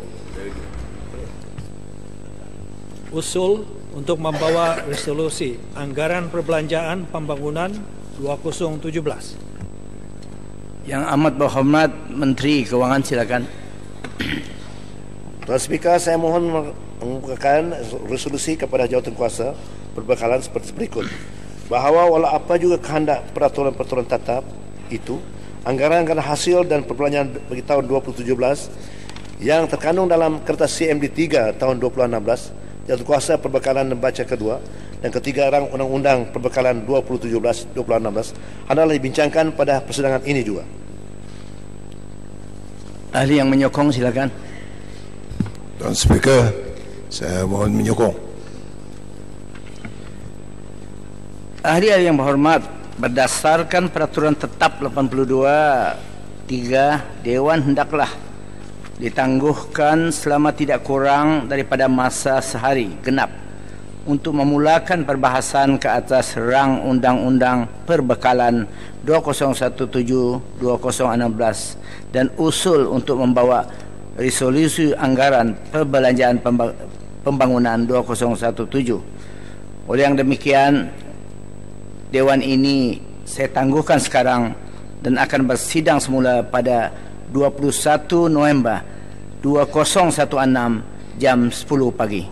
Usul untuk membawa resolusi anggaran perbelanjaan pembangunan 2017. Yang amat berhormat Menteri Kewangan, silakan. Tuan Speaker, saya mohon mengemukakan resolusi kepada Jawatankuasa berbekalan seperti berikut. Bahawa walau apa juga kehendak peraturan-peraturan tetap itu, anggaran hasil dan perbelanjaan bagi tahun 2017 yang terkandung dalam kertas CMD 3 tahun 2016, Jawatankuasa Perbekalan Membaca Kedua dan ketiga rang Undang-Undang Perbekalan 2017-2016 adalah dibincangkan pada persidangan ini juga. Ahli yang menyokong, silakan. Tuan Speaker, saya mohon menyokong. Ahli yang berhormat, berdasarkan peraturan tetap 82(3), Dewan hendaklah ditangguhkan selama tidak kurang daripada masa sehari genap untuk memulakan perbahasan ke atas rang Undang-Undang Perbekalan 2017-2016 dan usul untuk membawa resolusi anggaran perbelanjaan pembangunan 2017. Oleh yang demikian, Dewan ini saya tangguhkan sekarang dan akan bersidang semula pada 21 November 2016 jam 10 pagi.